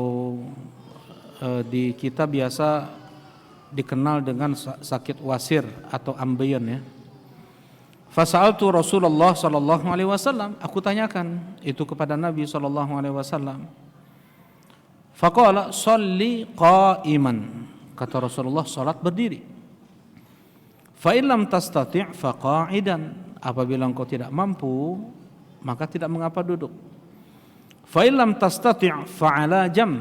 di kita biasa dikenal dengan sakit wasir atau ambeien, ya. Fasa'altu Rasulullah sallallahu alaihi wasallam, aku tanyakan itu kepada Nabi sallallahu alaihi wasallam. Faqala shalli qa'iman, kata Rasulullah, salat berdiri. Fa in lam tastati' fa qa'idan, apabila engkau tidak mampu maka tidak mengapa duduk. Fa in lam tastati' fa 'ala jam,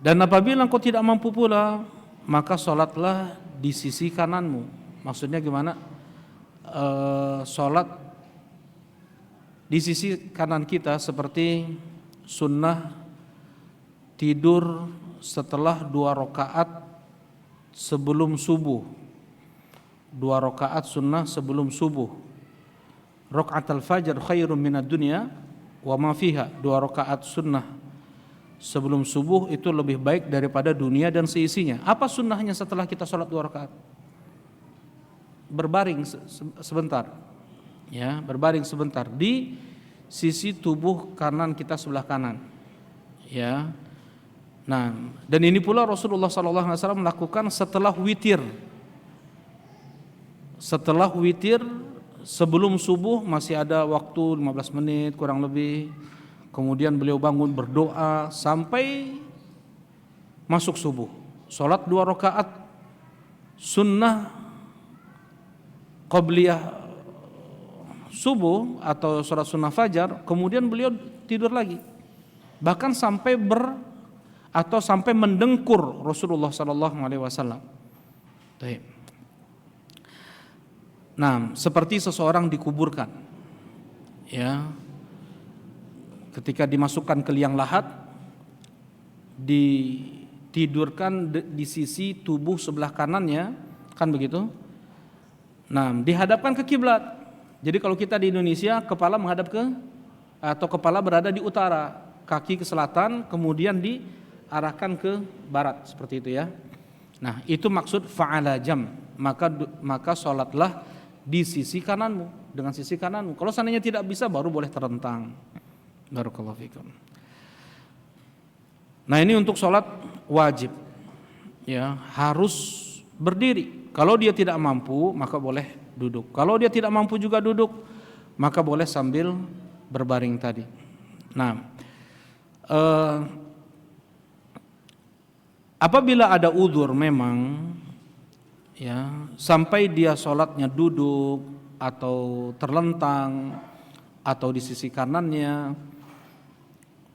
Dan apabila engkau tidak mampu pula, maka sholatlah di sisi kananmu. Maksudnya gimana? Sholat di sisi kanan kita seperti sunnah tidur setelah 2 rakaat sebelum subuh. 2 rakaat sunnah sebelum subuh. Rakaatul fajr khairum minad dunya wa ma fiha. 2 rakaat sunnah sebelum subuh itu lebih baik daripada dunia dan seisinya. Apa sunnahnya setelah kita sholat 2 rakaat? Berbaring sebentar. Ya, berbaring sebentar di sisi tubuh kanan kita sebelah kanan. Ya. Nah, dan ini pula Rasulullah SAW melakukan setelah witir. Setelah witir sebelum subuh masih ada waktu 15 menit kurang lebih. Kemudian beliau bangun berdoa sampai masuk subuh. Salat 2 rakaat sunnah qabliyah subuh atau salat sunnah fajar, kemudian beliau tidur lagi. Bahkan sampai sampai mendengkur Rasulullah sallallahu alaihi wasallam. Nah, seperti seseorang dikuburkan. Ya. Ketika dimasukkan ke liang lahat, ditidurkan di sisi tubuh sebelah kanannya, kan begitu? Nah, dihadapkan ke kiblat. Jadi kalau kita di Indonesia, kepala menghadap atau kepala berada di utara, kaki ke selatan, kemudian diarahkan ke barat, seperti itu ya. Nah, itu maksud fa'ala jam. Maka sholatlah di sisi kananmu, dengan sisi kananmu. Kalau seandainya tidak bisa, baru boleh terentang. Barakallahu fikum. Nah, ini untuk sholat wajib, ya, harus berdiri. Kalau dia tidak mampu, maka boleh duduk. Kalau dia tidak mampu juga duduk, maka boleh sambil berbaring tadi. Nah, apabila ada udzur memang, ya, sampai dia sholatnya duduk atau terlentang atau di sisi kanannya,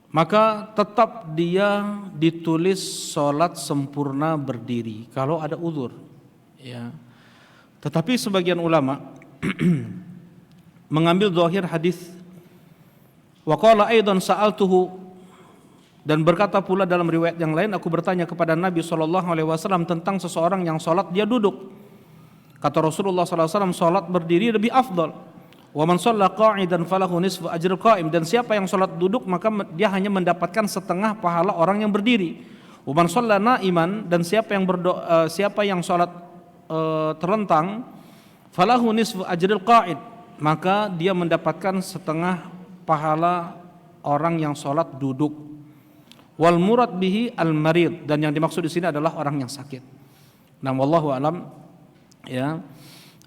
maka tetap dia ditulis sholat sempurna berdiri kalau ada udzur, ya. Tetapi sebagian ulama mengambil zahir hadis wa qala aidan sa'altuhu, dan berkata pula dalam riwayat yang lain, aku bertanya kepada Nabi SAW tentang seseorang yang sholat dia duduk. Kata Rasulullah SAW, sholat berdiri lebih afdal. Wa man shalla qa'idan falahu nisfu ajril qa'im, dan siapa yang sholat duduk maka dia hanya mendapatkan setengah pahala orang yang berdiri. Wa man shalla na'iman, dan siapa yang sholat terlentang, falahu nisfu ajril qa'id, maka dia mendapatkan setengah pahala orang yang sholat duduk. Wal murad bihi al marid, dan yang dimaksud di sini adalah orang yang sakit. Nah, wallahu alam, ya.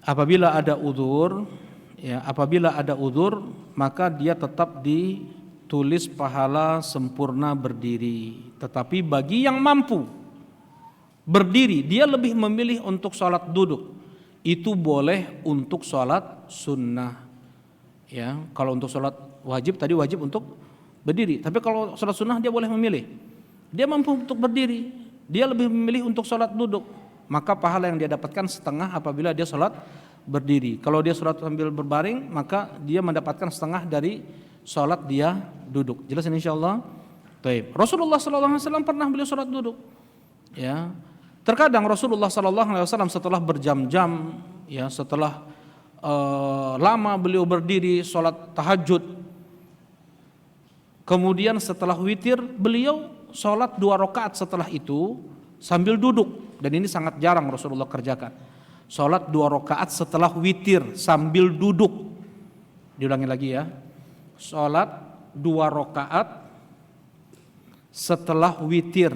Apabila ada udzur, maka dia tetap ditulis pahala sempurna berdiri. Tetapi bagi yang mampu berdiri, dia lebih memilih untuk sholat duduk. Itu boleh untuk sholat sunnah, ya. Kalau untuk sholat wajib tadi wajib untuk berdiri. Tapi kalau sholat sunnah dia boleh memilih. Dia mampu untuk berdiri, dia lebih memilih untuk sholat duduk. Maka pahala yang dia dapatkan setengah apabila dia sholat berdiri. Kalau dia sholat sambil berbaring, maka dia mendapatkan setengah dari sholat dia duduk. Jelas ini insyaallah. Baik. Rasulullah SAW pernah beliau sholat duduk. Ya. Terkadang Rasulullah SAW setelah berjam-jam, ya, setelah lama beliau berdiri sholat tahajud, kemudian setelah witir beliau sholat 2 rakaat setelah itu sambil duduk, dan ini sangat jarang Rasulullah kerjakan. Sholat 2 rakaat setelah witir sambil duduk. Diulangi lagi ya. Sholat 2 rakaat setelah witir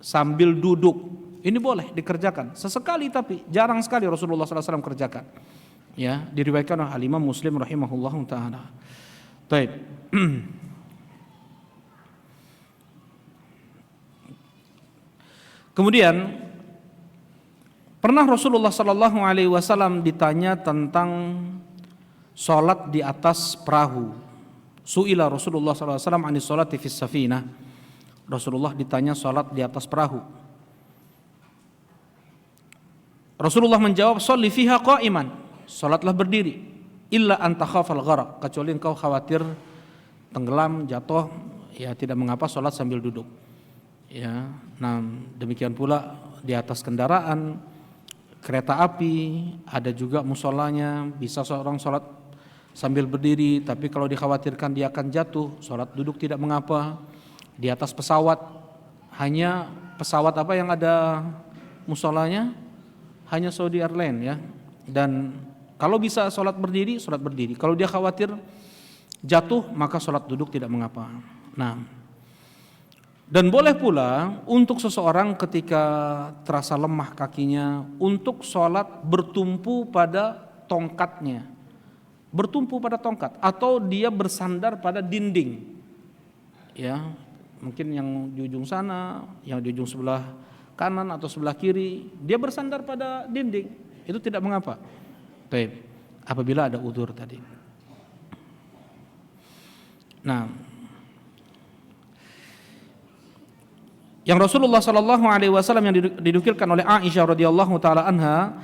sambil duduk. Ini boleh dikerjakan sesekali, tapi jarang sekali Rasulullah SAW kerjakan. Ya, diriwayatkan oleh Al-Imam Muslim rahimahullahu taala. Baik. Kemudian pernah Rasulullah SAW ditanya tentang sholat di atas perahu. Su'ila Rasulullah SAW anis sholati fis safinah. Rasulullah ditanya salat di atas perahu. Rasulullah menjawab, "Sholli fiha qa'iman." Salatlah berdiri. Illa an takhafal gharaq, kecuali engkau khawatir tenggelam, jatuh, ya tidak mengapa salat sambil duduk. Ya, nah demikian pula di atas kendaraan, kereta api, ada juga musolanya, bisa seorang salat sambil berdiri, tapi kalau dikhawatirkan dia akan jatuh, salat duduk tidak mengapa. Di atas pesawat, hanya pesawat apa yang ada musolanya? Hanya Saudi Airlines ya. Dan kalau bisa salat berdiri, salat berdiri. Kalau dia khawatir jatuh, maka salat duduk tidak mengapa. Nah, dan boleh pula untuk seseorang ketika terasa lemah kakinya, untuk salat bertumpu pada tongkatnya, bertumpu pada tongkat, atau dia bersandar pada dinding. Ya, mungkin yang di ujung sana, yang di ujung sebelah kanan atau sebelah kiri, dia bersandar pada dinding, itu tidak mengapa. Baik, apabila ada udzur tadi. Nah, yang Rasulullah sallallahu alaihi wasallam yang didukirkan oleh Aisyah radhiyallahu taala anha,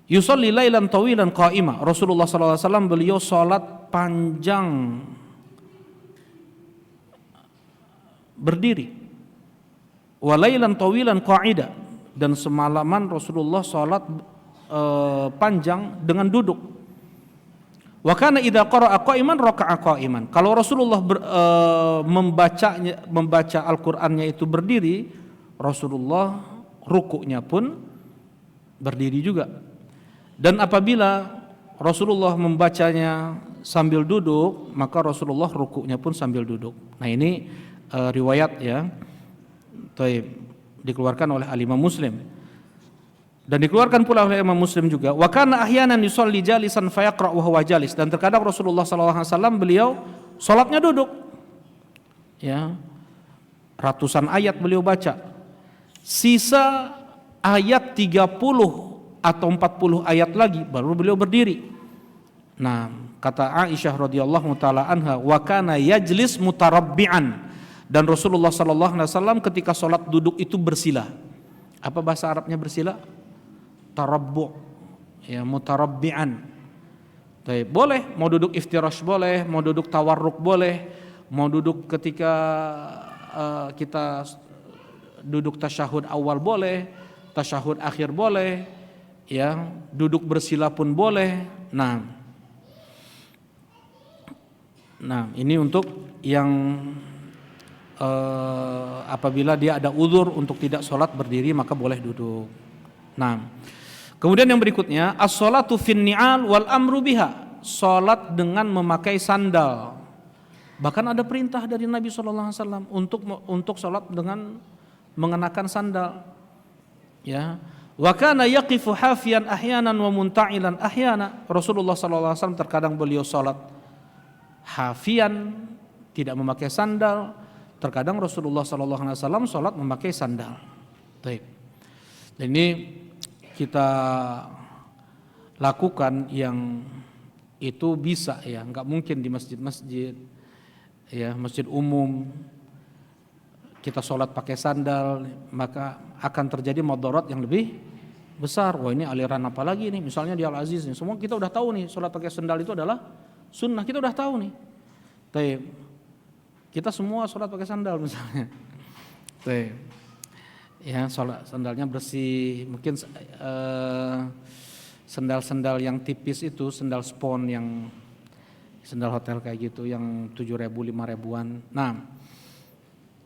yusalli lailan tawilan qa'ima. Rasulullah sallallahu alaihi wasallam beliau salat panjang berdiri. Wa lailan tawilan qa'ida, dan semalaman Rasulullah salat panjang dengan duduk. Wa kana idza qara'a qa'iman raka'a qa'iman. Kalau Rasulullah membaca Al-Qur'annya itu berdiri, Rasulullah rukuknya pun berdiri juga. Dan apabila Rasulullah membacanya sambil duduk, maka Rasulullah rukuknya pun sambil duduk. Nah, ini riwayat ya. Taib, dikeluarkan oleh Al-Imam Muslim. Dan dikeluarkan pula oleh Imam Muslim juga, wa kana ahyanan yusalli jalisan fayaqra wa huwa jalis, dan terkadang Rasulullah sallallahu alaihi wasallam beliau salatnya duduk. Ya. Ratusan ayat beliau baca. Sisa ayat 30 atau 40 ayat lagi baru beliau berdiri. Nah, kata Aisyah radhiyallahu taala anha, wa kana yajlis mutarabbi'an, dan Rasulullah sallallahu alaihi wasallam ketika salat duduk itu bersila. Apa bahasa Arabnya bersila? Tarabbu', ya, mutarabbi'an. Baik, boleh mau duduk iftirash boleh, mau duduk tawarruk boleh, mau duduk ketika kita duduk tasyahud awal boleh, tasyahud akhir boleh, ya, duduk bersila pun boleh. Nah, ini untuk yang apabila dia ada uzur untuk tidak sholat berdiri, maka boleh duduk. Nah, kemudian yang berikutnya, as-sholatu fin ni'al wal amru biha, sholat dengan memakai sandal. Bahkan ada perintah dari Nabi SAW untuk sholat dengan mengenakan sandal. Ya, wa kana yaqifu hafiyan ahyanan wa munta'ilan ahyana. Rasulullah SAW terkadang beliau sholat hafian, tidak memakai sandal. Terkadang Rasulullah SAW sholat memakai sandal. Baik. Dan ini kita lakukan yang itu bisa ya, nggak mungkin di masjid-masjid, ya, masjid umum kita sholat pakai sandal, maka akan terjadi madarat yang lebih besar. Wah, ini aliran apa lagi nih? Misalnya di Al-Aziz nih, semua kita udah tahu nih, sholat pakai sandal itu adalah sunnah, kita udah tahu nih. Baik. Kita semua sholat pakai sandal misalnya. Baik. Ya, sholat sandalnya bersih, mungkin sandal-sandal yang tipis itu, sandal spon yang sandal hotel kayak gitu yang 7.000 5.000-an.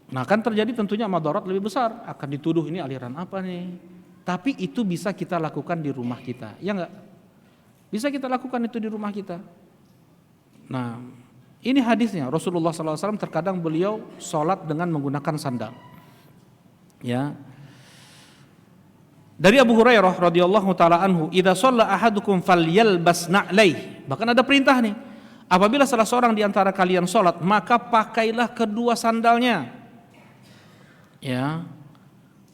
Nah, kan terjadi tentunya madarat lebih besar, akan dituduh ini aliran apa nih. Tapi itu bisa kita lakukan di rumah kita. Ya enggak? Bisa kita lakukan itu di rumah kita. Nah, ini hadisnya, Rasulullah SAW terkadang beliau sholat dengan menggunakan sandal. Ya. Dari Abu Hurairah radhiyallahu taala anhu, "Idza shalla ahadukum falyalbas na'lai." Bahkan ada perintah nih, apabila salah seorang di antara kalian sholat, maka pakailah kedua sandalnya. Ya.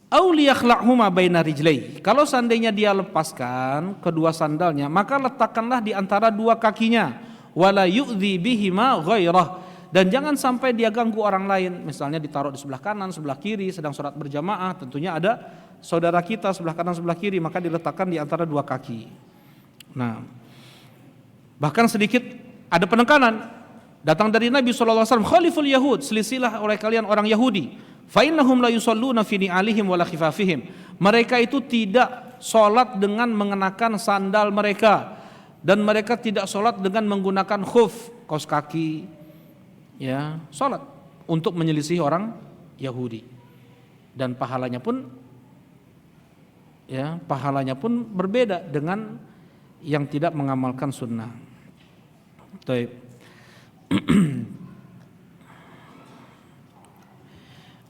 Au liyakhla'huma baina rijlai. Kalau seandainya dia lepaskan kedua sandalnya, maka letakkanlah di antara dua kakinya. Wala yu'dhi bihima ghairah, dan jangan sampai dia ganggu orang lain, misalnya ditaruh di sebelah kanan, sebelah kiri, sedang sholat berjamaah, tentunya ada saudara kita sebelah kanan, sebelah kiri, maka diletakkan di antara dua kaki. Nah, bahkan sedikit ada penekanan datang dari Nabi SAW, khaliful Yahud, selisilah oleh kalian orang Yahudi, fa innahum la yusalluna fi ni'alihim wala khifafihim, mereka itu tidak sholat dengan mengenakan sandal mereka, dan mereka tidak sholat dengan menggunakan khuf, kaos kaki, ya, sholat untuk menyelisih orang Yahudi, dan pahalanya pun berbeda dengan yang tidak mengamalkan sunnah. Baik.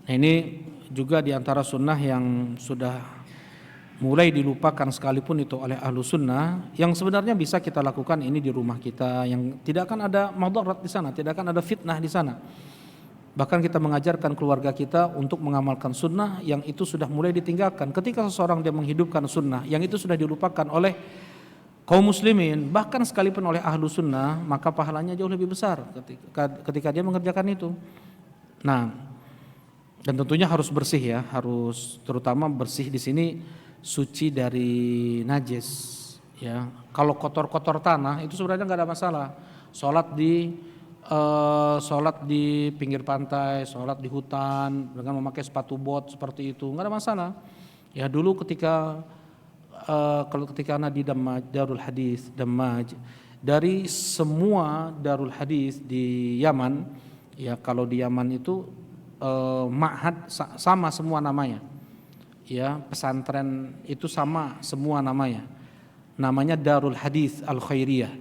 Nah, ini juga diantara sunnah yang sudah mulai dilupakan sekalipun itu oleh ahlu sunnah, yang sebenarnya bisa kita lakukan ini di rumah kita, yang tidak akan ada madarat di sana, tidak akan ada fitnah di sana. Bahkan kita mengajarkan keluarga kita untuk mengamalkan sunnah yang itu sudah mulai ditinggalkan. Ketika seseorang dia menghidupkan sunnah yang itu sudah dilupakan oleh kaum muslimin, bahkan sekalipun oleh ahlu sunnah, maka pahalanya jauh lebih besar ketika dia mengerjakan itu. Nah, dan tentunya harus bersih ya, harus terutama bersih di sini suci dari najis ya. Kalau kotor-kotor tanah itu sebenarnya nggak ada masalah. Sholat di pinggir pantai, sholat di hutan dengan memakai sepatu bot seperti itu nggak ada masalah. Ya dulu ketika anak di Dammaj, Darul Hadis Dammaj, dari semua Darul Hadis di Yaman, ya kalau di Yaman itu ma'had sama semua namanya. Ya, pesantren itu sama semua namanya Darul Hadis Al Khairiyah.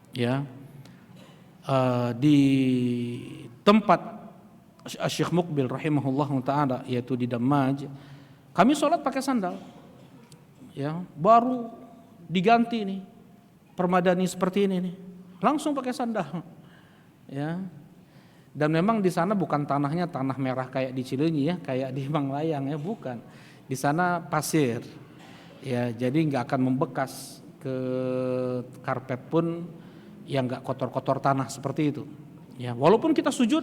Ya, di tempat Syekh Muqbil rahimahullah taala, yaitu di Dammaj, kami sholat pakai sandal. Ya, baru diganti nih permadani seperti ini nih, langsung pakai sandal. Ya, dan memang di sana bukan tanahnya tanah merah kayak di Cileunyi ya, kayak di Manglayang ya, bukan. Di sana pasir, ya jadi nggak akan membekas ke karpet pun yang nggak kotor-kotor tanah seperti itu. Ya walaupun kita sujud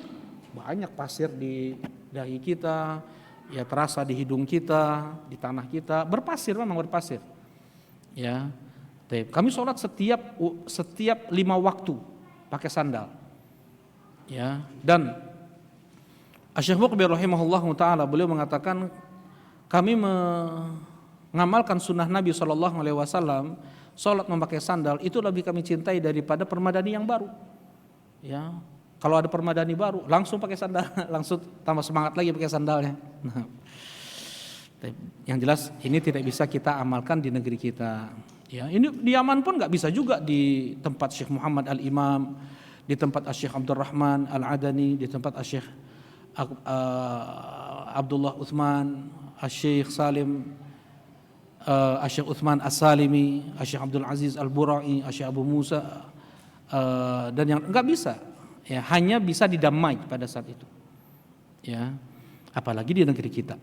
banyak pasir di dahi kita, ya terasa di hidung kita, di tanah kita berpasir, memang berpasir. Ya, kami sholat setiap 5 waktu pakai sandal. Ya, dan Syekh Muqbil rahimahullah taala beliau mengatakan, kami mengamalkan sunnah Nabi SAW, sholat memakai sandal itu lebih kami cintai daripada permadani yang baru. Ya, kalau ada permadani baru langsung pakai sandal, langsung tambah semangat lagi pakai sandalnya. Nah, yang jelas ini tidak bisa kita amalkan di negeri kita. Ya, ini di Yaman pun nggak bisa juga, di tempat Syekh Muhammad Al-Imam, di tempat Syekh Abdurrahman Al-Adani, di tempat Syekh Abdullah Uthman, Syekh Salim, Syekh Uthman As-Salimi, Syekh Abdul Aziz Al-Burai, Syekh Abu Musa, dan yang enggak bisa, ya hanya bisa di Dammaj pada saat itu. Ya, apalagi di negeri kita.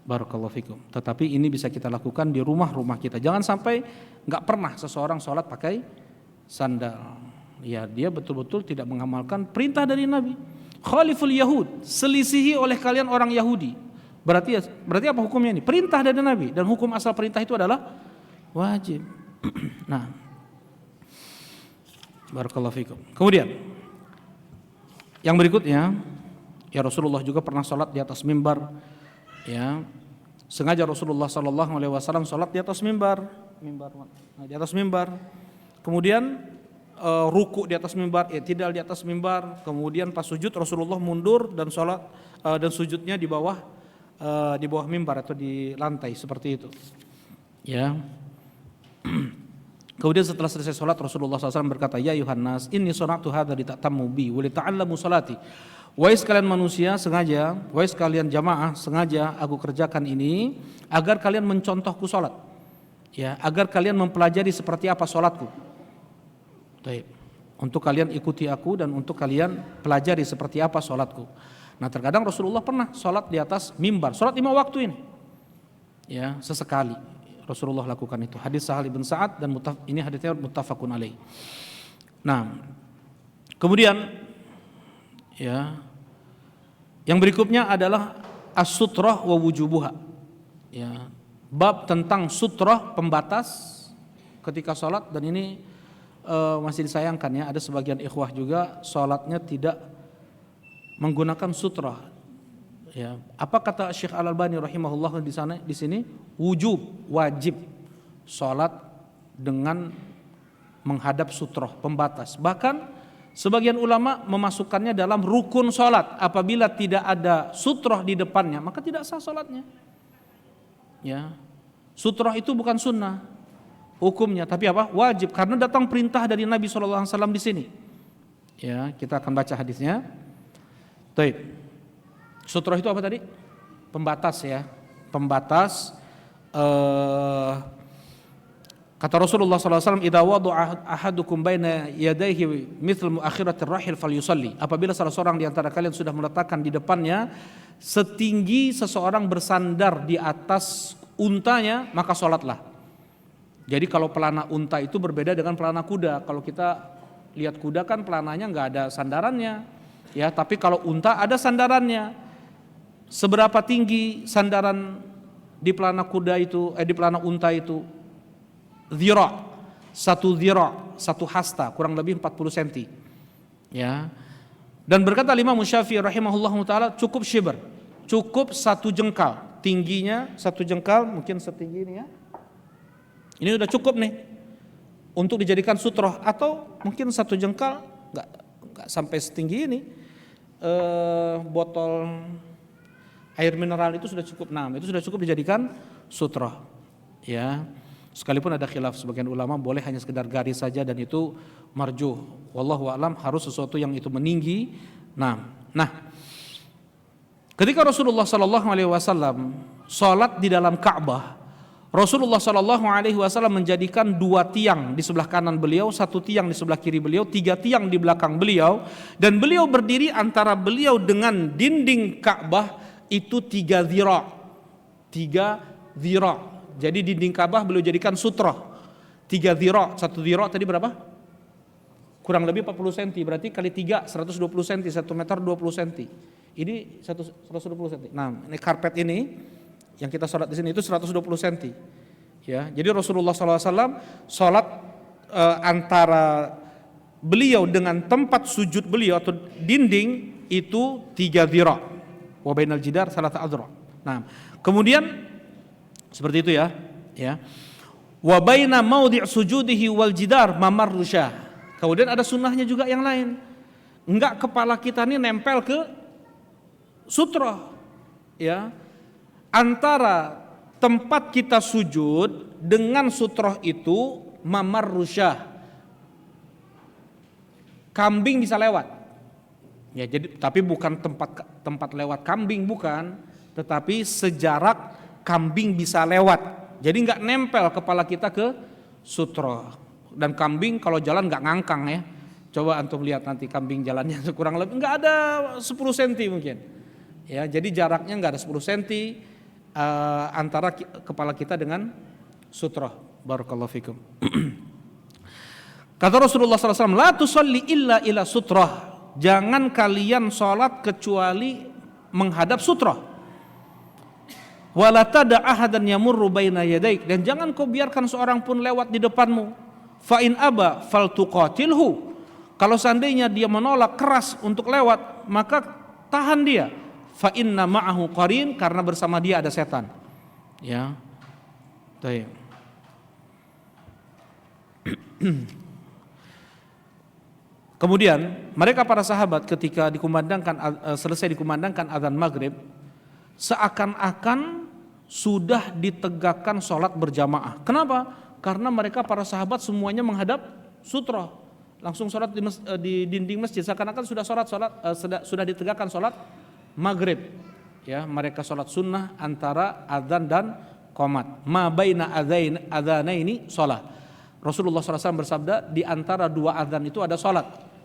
Barakallahu fikum. Tetapi ini bisa kita lakukan di rumah-rumah kita. Jangan sampai enggak pernah seseorang sholat pakai sandal. Ya, dia betul-betul tidak mengamalkan perintah dari Nabi. Khaliful Yahud, selisihi oleh kalian orang Yahudi. Berarti apa hukumnya ini? Perintah dari Nabi, dan hukum asal perintah itu adalah wajib. Nah, barakallahu fikum. Kemudian yang berikutnya, ya Rasulullah juga pernah sholat di atas mimbar. Ya, sengaja Rasulullah SAW sholat di atas mimbar, di atas mimbar. Kemudian ruku di atas mimbar, i'tidal di atas mimbar. Kemudian pas sujud Rasulullah mundur dan sholat dan sujudnya di bawah mimbar atau di lantai seperti itu. Ya. Kemudian setelah selesai sholat Rasulullah SAW berkata, ya Yuhannas, inni sholatu hadha lita'tammu bi wa lita'allamu sholati. Wahai sekalian manusia, sengaja, wahai sekalian jamaah, sengaja aku kerjakan ini agar kalian mencontohku sholat. Ya, agar kalian mempelajari seperti apa sholatku. Baik. Untuk kalian ikuti aku dan untuk kalian pelajari seperti apa sholatku. Nah, terkadang Rasulullah pernah sholat di atas mimbar, sholat 5 waktu ini. Ya, sesekali Rasulullah lakukan itu. Hadis Sahal bin Sa'ad, dan ini hadisnya muttafaqun alaih. Nah, kemudian Ya. Yang berikutnya adalah as-sutrah wa wujubuha. Ya. Bab tentang sutrah, pembatas ketika sholat, dan ini masih disayangkan ya, ada sebagian ikhwah juga sholatnya tidak menggunakan sutrah. Ya. Apa kata Syekh Al-Albani rahimahullah di sini? Wajib sholat dengan menghadap sutrah, pembatas. Bahkan sebagian ulama memasukkannya dalam rukun sholat. Apabila tidak ada sutrah di depannya, maka tidak sah sholatnya. Ya, sutrah itu bukan sunnah hukumnya, tapi apa? Wajib, karena datang perintah dari Nabi SAW di sini. Ya, kita akan baca hadisnya. Baik. Sutrah itu apa tadi? Pembatas ya, pembatas. Kata Rasulullah SAW, "Idza wada'a ahadukum baina yadayhi mithlu muakhiratir rahil falyusalli." Apabila salah seorang di antara kalian sudah meletakkan di depannya setinggi seseorang bersandar di atas untanya, maka sholatlah. Jadi kalau pelana unta itu berbeda dengan pelana kuda. Kalau kita lihat kuda kan pelananya nggak ada sandarannya, ya. Tapi kalau unta ada sandarannya. Seberapa tinggi sandaran di pelana kuda itu, di pelana unta itu? Satu hasta, kurang lebih 40 cm. Ya. Dan berkata Imam Syafi'i rahimahullahu taala, cukup syibr, cukup 1 jengkal, tingginya 1 jengkal, mungkin setinggi ini ya. Ini udah cukup nih untuk dijadikan sutroh, atau mungkin 1 jengkal, nggak sampai setinggi ini. Botol air mineral itu sudah cukup, itu sudah cukup dijadikan sutroh. Ya. Sekalipun ada khilaf sebagian ulama, boleh hanya sekedar garis saja dan itu marjuh. Wallahu a'lam, harus sesuatu yang itu meninggi. Nah, ketika Rasulullah sallallahu alaihi wasallam salat di dalam Ka'bah, Rasulullah sallallahu alaihi wasallam menjadikan 2 tiang di sebelah kanan beliau, 1 tiang di sebelah kiri beliau, 3 tiang di belakang beliau, dan beliau berdiri antara beliau dengan dinding Ka'bah itu 3 dhira'. 3 dhira'. Jadi dinding Ka'bah beliau jadikan sutrah 3 dhira'. 1 dhira' tadi berapa? Kurang lebih 40 cm, berarti kali 3 120 cm, 1 meter 20 cm. Ini 120 cm. Nah, ini karpet ini yang kita sholat di sini itu 120 cm. Ya, jadi Rasulullah SAW sholat antara beliau dengan tempat sujud beliau atau dinding itu 3 dhira'. Wa bainal jidar 3 adhra'. Nah, kemudian seperti itu ya. Wa baina maudhi' sujudihi wal jidar mamarru syah. Kemudian ada sunnahnya juga yang lain. Enggak kepala kita ini nempel ke sutrah. Ya. Antara tempat kita sujud dengan sutrah itu mamarru syah. Kambing bisa lewat. Ya, jadi tapi bukan tempat lewat kambing, bukan, tetapi sejarak kambing bisa lewat, jadi nggak nempel kepala kita ke sutroh. Dan kambing kalau jalan nggak ngangkang ya. Coba antum lihat nanti kambing jalannya kurang lebih nggak ada 10 cm mungkin. Ya, jadi jaraknya nggak ada 10 cm antara kepala kita dengan sutroh. Barakallahu fikum. Kata Rasulullah SAW, la tusalli illa ila sutroh. Jangan kalian sholat kecuali menghadap sutroh. Wala tada ahadan yamurru baina yadaik, dan jangan kau biarkan seorang pun lewat di depanmu. Fa in aba faltuqatilhu. Kalau seandainya dia menolak keras untuk lewat, maka tahan dia. Fa inna ma'ahu qarin, karena bersama dia ada setan. Ya. Baik. Kemudian mereka para sahabat ketika selesai dikumandangkan azan maghrib, seakan-akan sudah ditegakkan sholat berjamaah. Kenapa? Karena mereka para sahabat semuanya menghadap sutrah, langsung sholat di dinding masjid, seakan-akan sudah ditegakkan sholat maghrib. Ya, mereka sholat sunnah antara adzan dan qomat. Ma baina adzanaini sholat. Rasulullah SAW bersabda, di antara 2 adzan itu ada sholat.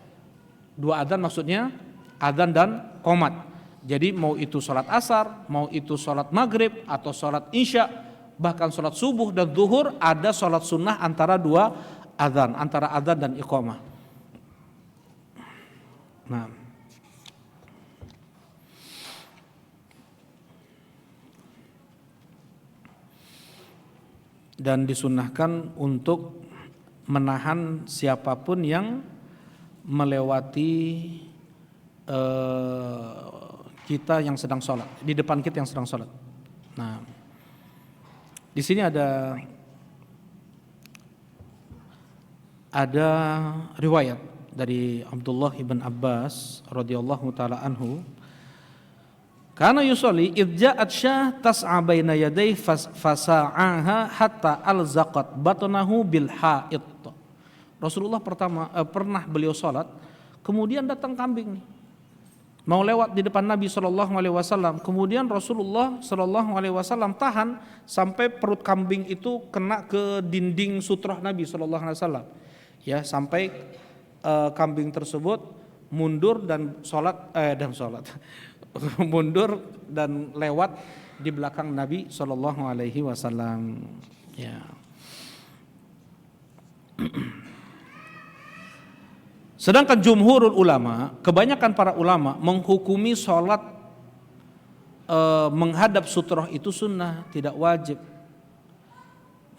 2 adzan maksudnya adzan dan qomat. Jadi mau itu sholat asar, mau itu sholat maghrib atau sholat isya, bahkan sholat subuh dan zuhur, ada sholat sunnah antara 2 adzan, antara adzan dan iqamah. Nah, dan disunnahkan untuk menahan siapapun yang melewati kita yang sedang sholat, di depan kita yang sedang sholat. Nah, di sini ada riwayat dari Abdullah ibn Abbas radhiyallahu taala anhu, kana yusolli idja'at syah tas'a baina yaday fasa'aha hatta alzaqat batnahu bil ha'id. Rasulullah pernah beliau salat, kemudian datang kambing nih, mau lewat di depan Nabi SAW. Kemudian Rasulullah SAW tahan sampai perut kambing itu kena ke dinding sutrah Nabi SAW. Ya, sampai kambing tersebut mundur dan mundur dan lewat di belakang Nabi SAW. Ya. Sedangkan jumhurul ulama, kebanyakan para ulama menghukumi sholat menghadap sutroh itu sunnah, tidak wajib.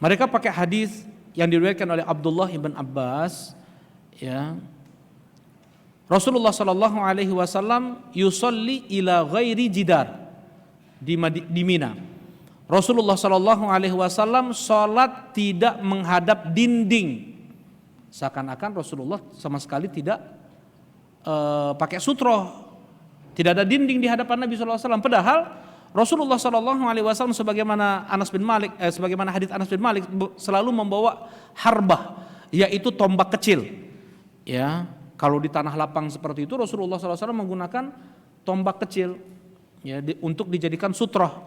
Mereka pakai hadis yang diriwayatkan oleh Abdullah ibn Abbas, ya. Rasulullah sallallahu alaihi wasallam yusolli ila ghairi jidar di Mina. Rasulullah sallallahu alaihi wasallam sholat tidak menghadap dinding. Seakan-akan Rasulullah sama sekali tidak pakai sutroh, tidak ada dinding di hadapan Nabi SAW. Padahal Rasulullah SAW sebagaimana hadits Anas bin Malik selalu membawa harbah, yaitu tombak kecil. Ya, kalau di tanah lapang seperti itu Rasulullah SAW menggunakan tombak kecil, ya, untuk dijadikan sutroh.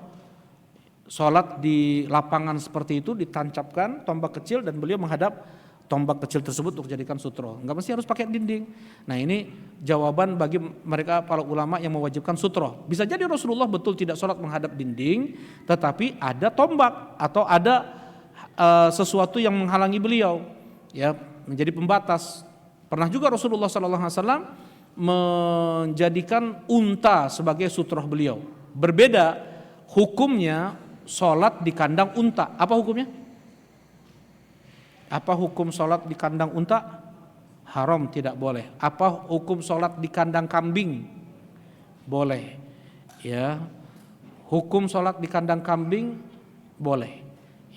Sholat di lapangan seperti itu ditancapkan tombak kecil dan beliau menghadap tombak kecil tersebut untuk dijadikan sutro. Enggak mesti harus pakai dinding. Nah, ini jawaban bagi mereka para ulama yang mewajibkan sutro. Bisa jadi Rasulullah betul tidak sholat menghadap dinding, tetapi ada tombak atau ada sesuatu yang menghalangi beliau, ya, menjadi pembatas. Pernah juga Rasulullah SAW menjadikan unta sebagai sutroh beliau. Berbeda hukumnya sholat di kandang unta. Apa hukumnya? Apa hukum sholat di kandang unta? Haram, tidak boleh. Apa hukum sholat di kandang kambing? Boleh. Ya, hukum sholat di kandang kambing boleh.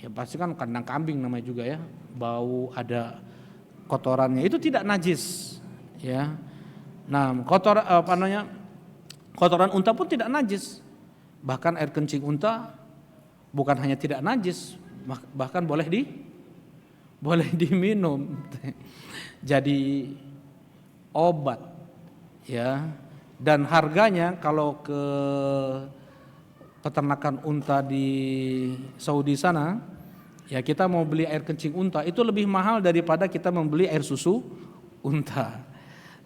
Ya, pasti kan kandang kambing namanya juga, ya, bau, ada kotorannya, itu tidak najis. Ya, nah kotoran unta pun tidak najis. Bahkan air kencing unta bukan hanya tidak najis, bahkan boleh diminum. Jadi obat, ya. Dan harganya kalau ke peternakan unta di Saudi sana, ya, kita mau beli air kencing unta itu lebih mahal daripada kita membeli air susu unta.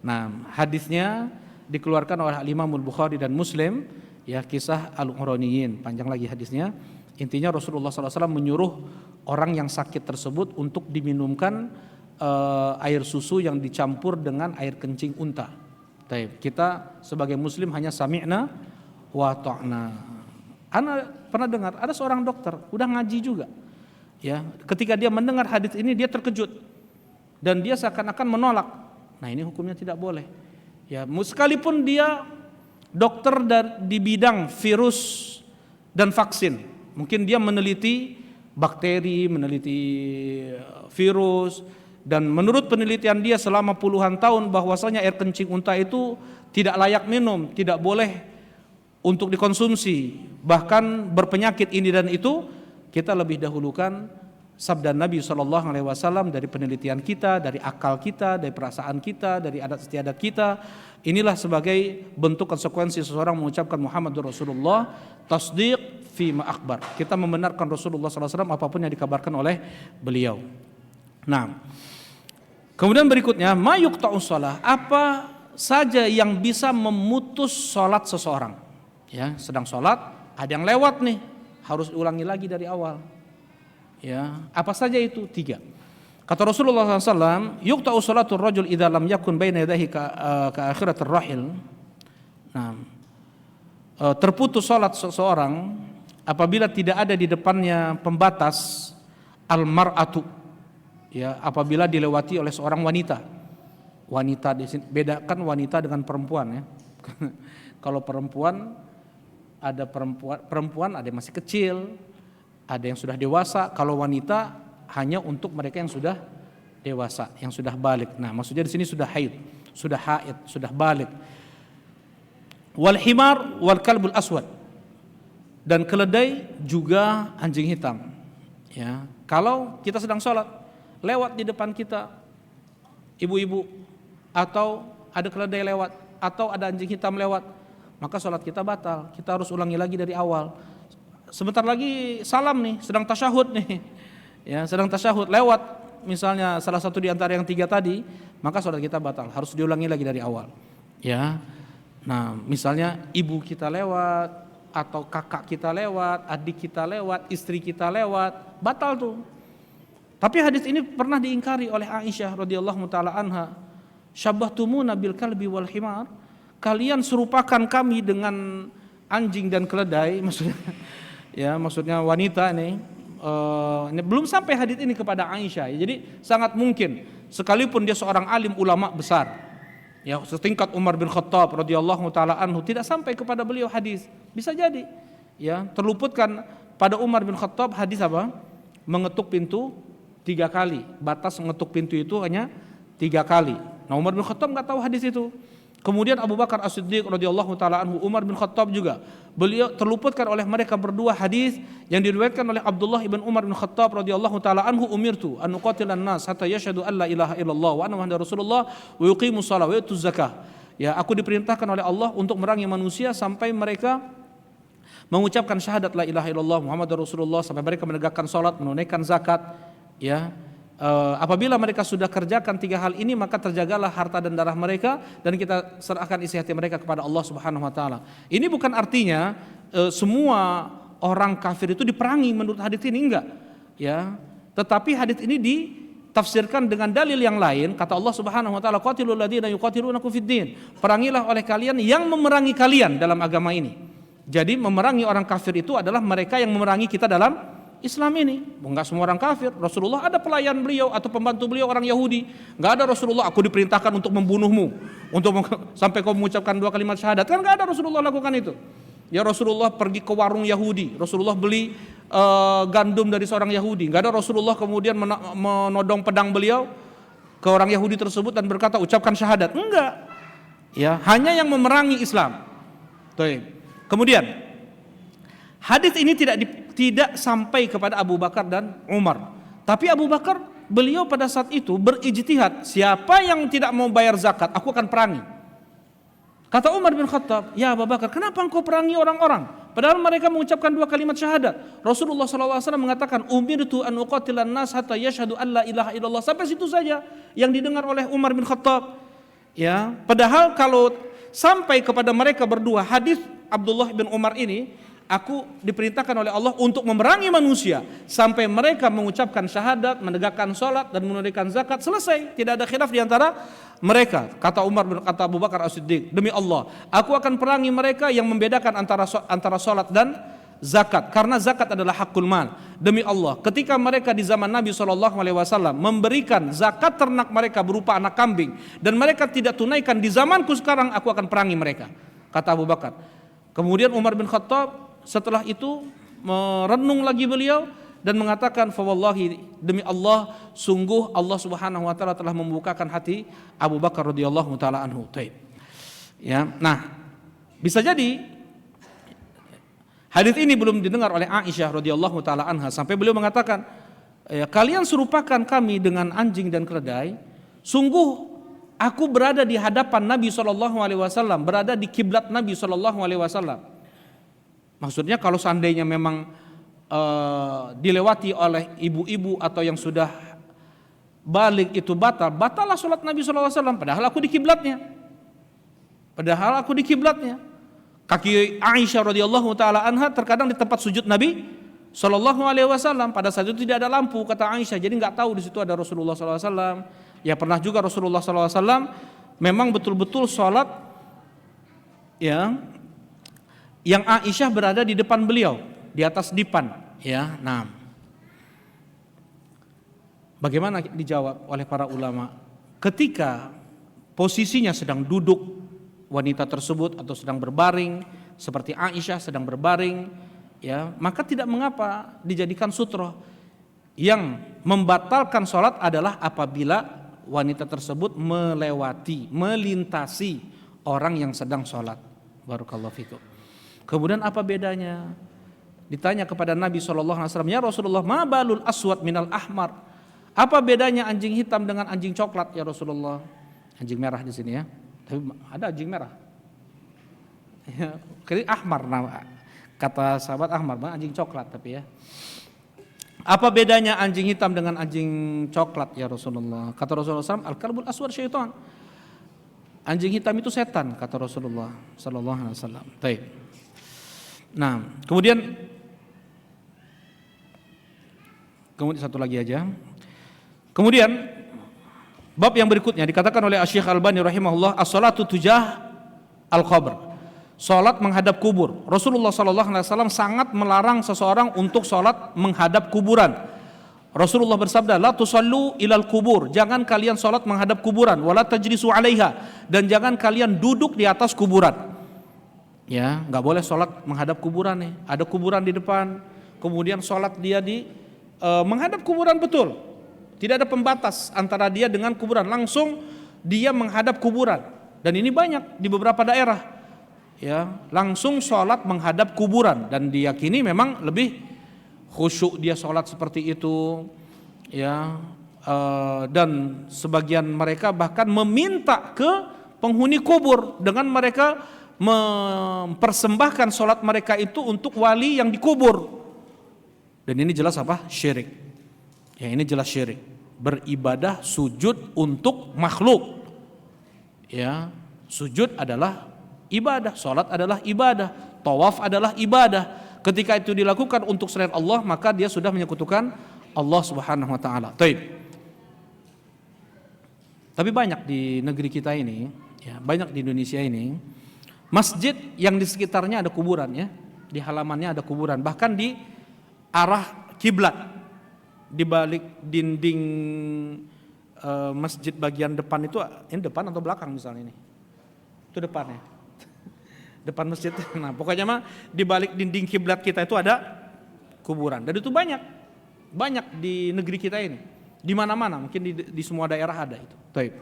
Nah, hadisnya dikeluarkan oleh Imam Al-Bukhari dan Muslim, ya, kisah Al-Quraniyin, panjang lagi hadisnya. Intinya Rasulullah SAW menyuruh orang yang sakit tersebut untuk diminumkan air susu yang dicampur dengan air kencing unta. Kita sebagai muslim hanya sami'na wa ta'na. Ana pernah dengar ada seorang dokter, udah ngaji juga, ya, ketika dia mendengar hadis ini dia terkejut dan dia seakan-akan menolak. Nah, ini hukumnya tidak boleh. Ya, sekalipun dia dokter di bidang virus dan vaksin, mungkin dia meneliti bakteri, meneliti virus, dan menurut penelitian dia selama puluhan tahun bahwasanya air kencing unta itu tidak layak minum, tidak boleh untuk dikonsumsi, bahkan berpenyakit ini dan itu. Kita lebih dahulukan sabda Nabi SAW dari penelitian kita, dari akal kita, dari perasaan kita, dari adat istiadat kita. Inilah sebagai bentuk konsekuensi seseorang mengucapkan Muhammadur Rasulullah, tasdiq fima akhbar. Kita membenarkan Rasulullah SAW apapun yang dikabarkan oleh beliau. Nah, kemudian berikutnya, ma yuqta'us shalah, apa saja yang bisa memutus sholat seseorang. Ya, sedang sholat, ada yang lewat nih, harus diulangi lagi dari awal. Ya, apa saja itu? 3. Kata Rasulullah SAW, yuqta'u sholatul rajul idza lam yakun baina yadayhi ka akhiratir rahil. Nah, terputus sholat seseorang apabila tidak ada di depannya pembatas al-mar'atu, ya, apabila dilewati oleh seorang wanita. Wanita di sini bedakan wanita dengan perempuan ya. Kalau perempuan ada yang masih kecil, ada yang sudah dewasa. Kalau wanita hanya untuk mereka yang sudah dewasa, yang sudah balik. Nah, maksudnya di sini sudah haid, sudah balik. Wal himar wal kalbul aswad, dan keledai juga anjing hitam. Ya, kalau kita sedang sholat, lewat di depan kita ibu-ibu, atau ada keledai lewat, atau ada anjing hitam lewat, maka sholat kita batal. Kita harus ulangi lagi dari awal. Sebentar lagi salam nih, sedang tasyahud nih, ya, sedang tasyahud, lewat misalnya salah satu di antara yang 3 tadi, maka sholat kita batal. Harus diulangi lagi dari awal. Ya, nah misalnya ibu kita lewat, atau kakak kita lewat, adik kita lewat, istri kita lewat, batal tuh. Tapi hadis ini pernah diingkari oleh Aisyah radhiyallahu taala anha. Syabbahtumuna bil kalbi wal himar, kalian serupakan kami dengan anjing dan keledai, maksudnya ya, maksudnya wanita ini belum sampai hadis ini kepada Aisyah. Jadi sangat mungkin sekalipun dia seorang alim ulama besar, ya, setingkat Umar bin Khattab radhiyallahu taala anhu, tidak sampai kepada beliau hadis. Bisa jadi, ya, terluputkan pada Umar bin Khattab hadis apa? Mengetuk pintu 3 kali. Batas mengetuk pintu itu hanya 3 kali. Nah, Umar bin Khattab enggak tahu hadis itu. Kemudian Abu Bakar As-Siddiq radhiyallahu taala anhu, Umar bin Khattab juga, beliau terluputkan oleh mereka berdua hadis yang diriwayatkan oleh Abdullah ibn Umar bin Khattab radhiyallahu taala anhu, umirtu an uqatilan nas hatta yashhadu an la ilaha illallah wa anna muhammadar rasulullah wa yuqimus shalah wa yutuz zakah. Ya, aku diperintahkan oleh Allah untuk merangi manusia sampai mereka mengucapkan syahadat la ilaha illallah muhammadar rasulullah, sampai mereka menegakkan salat, menunaikan zakat, ya. Apabila mereka sudah kerjakan 3 hal ini, maka terjagalah harta dan darah mereka, dan kita serahkan isi hati mereka kepada Allah Subhanahu wa taala. Ini bukan artinya semua orang kafir itu diperangi menurut hadis ini, enggak, ya. Tetapi hadis ini ditafsirkan dengan dalil yang lain. Kata Allah Subhanahu wa taala, qatilul ladzina yuqatilunakum fiddin, perangilah oleh kalian yang memerangi kalian dalam agama ini. Jadi memerangi orang kafir itu adalah mereka yang memerangi kita dalam Islam ini. Enggak semua orang kafir. Rasulullah ada pelayan beliau atau pembantu beliau orang Yahudi. Enggak ada Rasulullah, aku diperintahkan untuk membunuhmu, untuk sampai kau mengucapkan 2 kalimat syahadat. Kan enggak ada Rasulullah lakukan itu. Ya, Rasulullah pergi ke warung Yahudi, Rasulullah beli gandum dari seorang Yahudi. Enggak ada Rasulullah kemudian menodong pedang beliau ke orang Yahudi tersebut dan berkata ucapkan syahadat. Enggak. Ya, hanya yang memerangi Islam. Tuh. Kemudian hadis ini tidak sampai kepada Abu Bakar dan Umar. Tapi Abu Bakar, beliau pada saat itu berijtihad, siapa yang tidak mau bayar zakat, aku akan perangi. Kata Umar bin Khattab, ya Abu Bakar, kenapa engkau perangi orang-orang? Padahal mereka mengucapkan 2 kalimat syahadat. Rasulullah SAW mengatakan, umirtu an uqatilan nas hatta yashhadu an la ilaha illallah. Sampai situ saja yang didengar oleh Umar bin Khattab. Ya, padahal kalau sampai kepada mereka berdua, hadis Abdullah bin Umar ini, aku diperintahkan oleh Allah untuk memerangi manusia sampai mereka mengucapkan syahadat, menegakkan sholat dan menunaikan zakat, selesai, tidak ada khilaf di antara mereka. Kata Abu Bakar As-Siddiq, demi Allah, aku akan perangi mereka yang membedakan antara sholat dan zakat, karena zakat adalah hakul mal. Demi Allah, ketika mereka di zaman Nabi SAW memberikan zakat ternak mereka berupa anak kambing dan mereka tidak tunaikan di zamanku sekarang, aku akan perangi mereka, kata Abu Bakar. Kemudian Umar bin Khattab setelah itu merenung lagi beliau dan mengatakan, fa wallahi, demi Allah, sungguh Allah Subhanahu wa taala telah membukakan hati Abu Bakar radhiyallahu taala anhu. Ya, nah, bisa jadi hadis ini belum didengar oleh Aisyah radhiyallahu taala anha sampai beliau mengatakan, ya, kalian serupakan kami dengan anjing dan keledai. Sungguh aku berada di hadapan Nabi SAW, berada di kiblat Nabi SAW. Maksudnya kalau seandainya memang dilewati oleh ibu-ibu atau yang sudah balik itu batallah sholat Nabi SAW. Padahal aku di kiblatnya. Kaki Aisyah radhiyallahu taala anha terkadang di tempat sujud Nabi SAW. Pada saat itu tidak ada lampu, kata Aisyah, jadi nggak tahu di situ ada Rasulullah SAW. Ya, pernah juga Rasulullah SAW memang betul-betul sholat, ya, yang Aisyah berada di depan beliau, di atas dipan, ya. Nah, Bagaimana dijawab oleh para ulama? Ketika posisinya sedang duduk wanita tersebut atau sedang berbaring seperti Aisyah sedang berbaring, ya, maka tidak mengapa dijadikan sutra. Yang membatalkan sholat adalah apabila wanita tersebut melintasi orang yang sedang sholat. Barakallahu fikum. Kemudian apa bedanya? Ditanya kepada Nabi SAW, ya Rasulullah, ma balul aswad minal ahmar? Apa bedanya anjing hitam dengan anjing coklat ya Rasulullah? Anjing merah di sini ya. Tapi ada anjing merah. Ya, ahmar nama. Kata sahabat ahmar, anjing coklat tapi ya. Apa bedanya anjing hitam dengan anjing coklat ya Rasulullah? Kata Rasulullah SAW, al-kalbul aswad syaitan. Anjing hitam itu setan, kata Rasulullah sallallahu alaihi wasallam. Baik. Nah, kemudian satu lagi aja. Kemudian bab yang berikutnya dikatakan oleh Syekh Al-Albani rahimahullah, as-salatu tujah al-qabr. Salat menghadap kubur. Rasulullah sallallahu alaihi wasallam sangat melarang seseorang untuk salat menghadap kuburan. Rasulullah bersabda, la tusallu ilal kubur. Jangan kalian salat menghadap kuburan, wala tajlisu 'alaiha, dan jangan kalian duduk di atas kuburan. Ya, enggak boleh salat menghadap kuburan nih. Ada kuburan di depan, kemudian salat dia di menghadap kuburan betul. Tidak ada pembatas antara dia dengan kuburan, langsung dia menghadap kuburan. Dan ini banyak di beberapa daerah. Ya, langsung sholat menghadap kuburan dan diyakini memang lebih khusyuk dia sholat seperti itu. Ya, dan sebagian mereka bahkan meminta ke penghuni kubur dengan mereka mempersembahkan sholat mereka itu untuk wali yang dikubur. Dan ini jelas apa? Syirik. Ya, ini jelas syirik. Beribadah sujud untuk makhluk. Ya, sujud adalah ibadah, salat adalah ibadah, tawaf adalah ibadah. Ketika itu dilakukan untuk selain Allah, maka dia sudah menyekutukan Allah Subhanahu wa taala. Baik. Tapi banyak di negeri kita ini, ya, banyak di Indonesia ini, masjid yang di sekitarnya ada kuburan, ya. Di halamannya ada kuburan, bahkan di arah kiblat. Di balik dinding masjid bagian depan itu, ini depan atau belakang misalnya ini? Itu depannya. Depan masjid. Nah, pokoknya mah di balik dinding kiblat kita itu ada kuburan. Dan itu banyak di negeri kita ini. Di mana-mana, mungkin di semua daerah ada itu. Baik.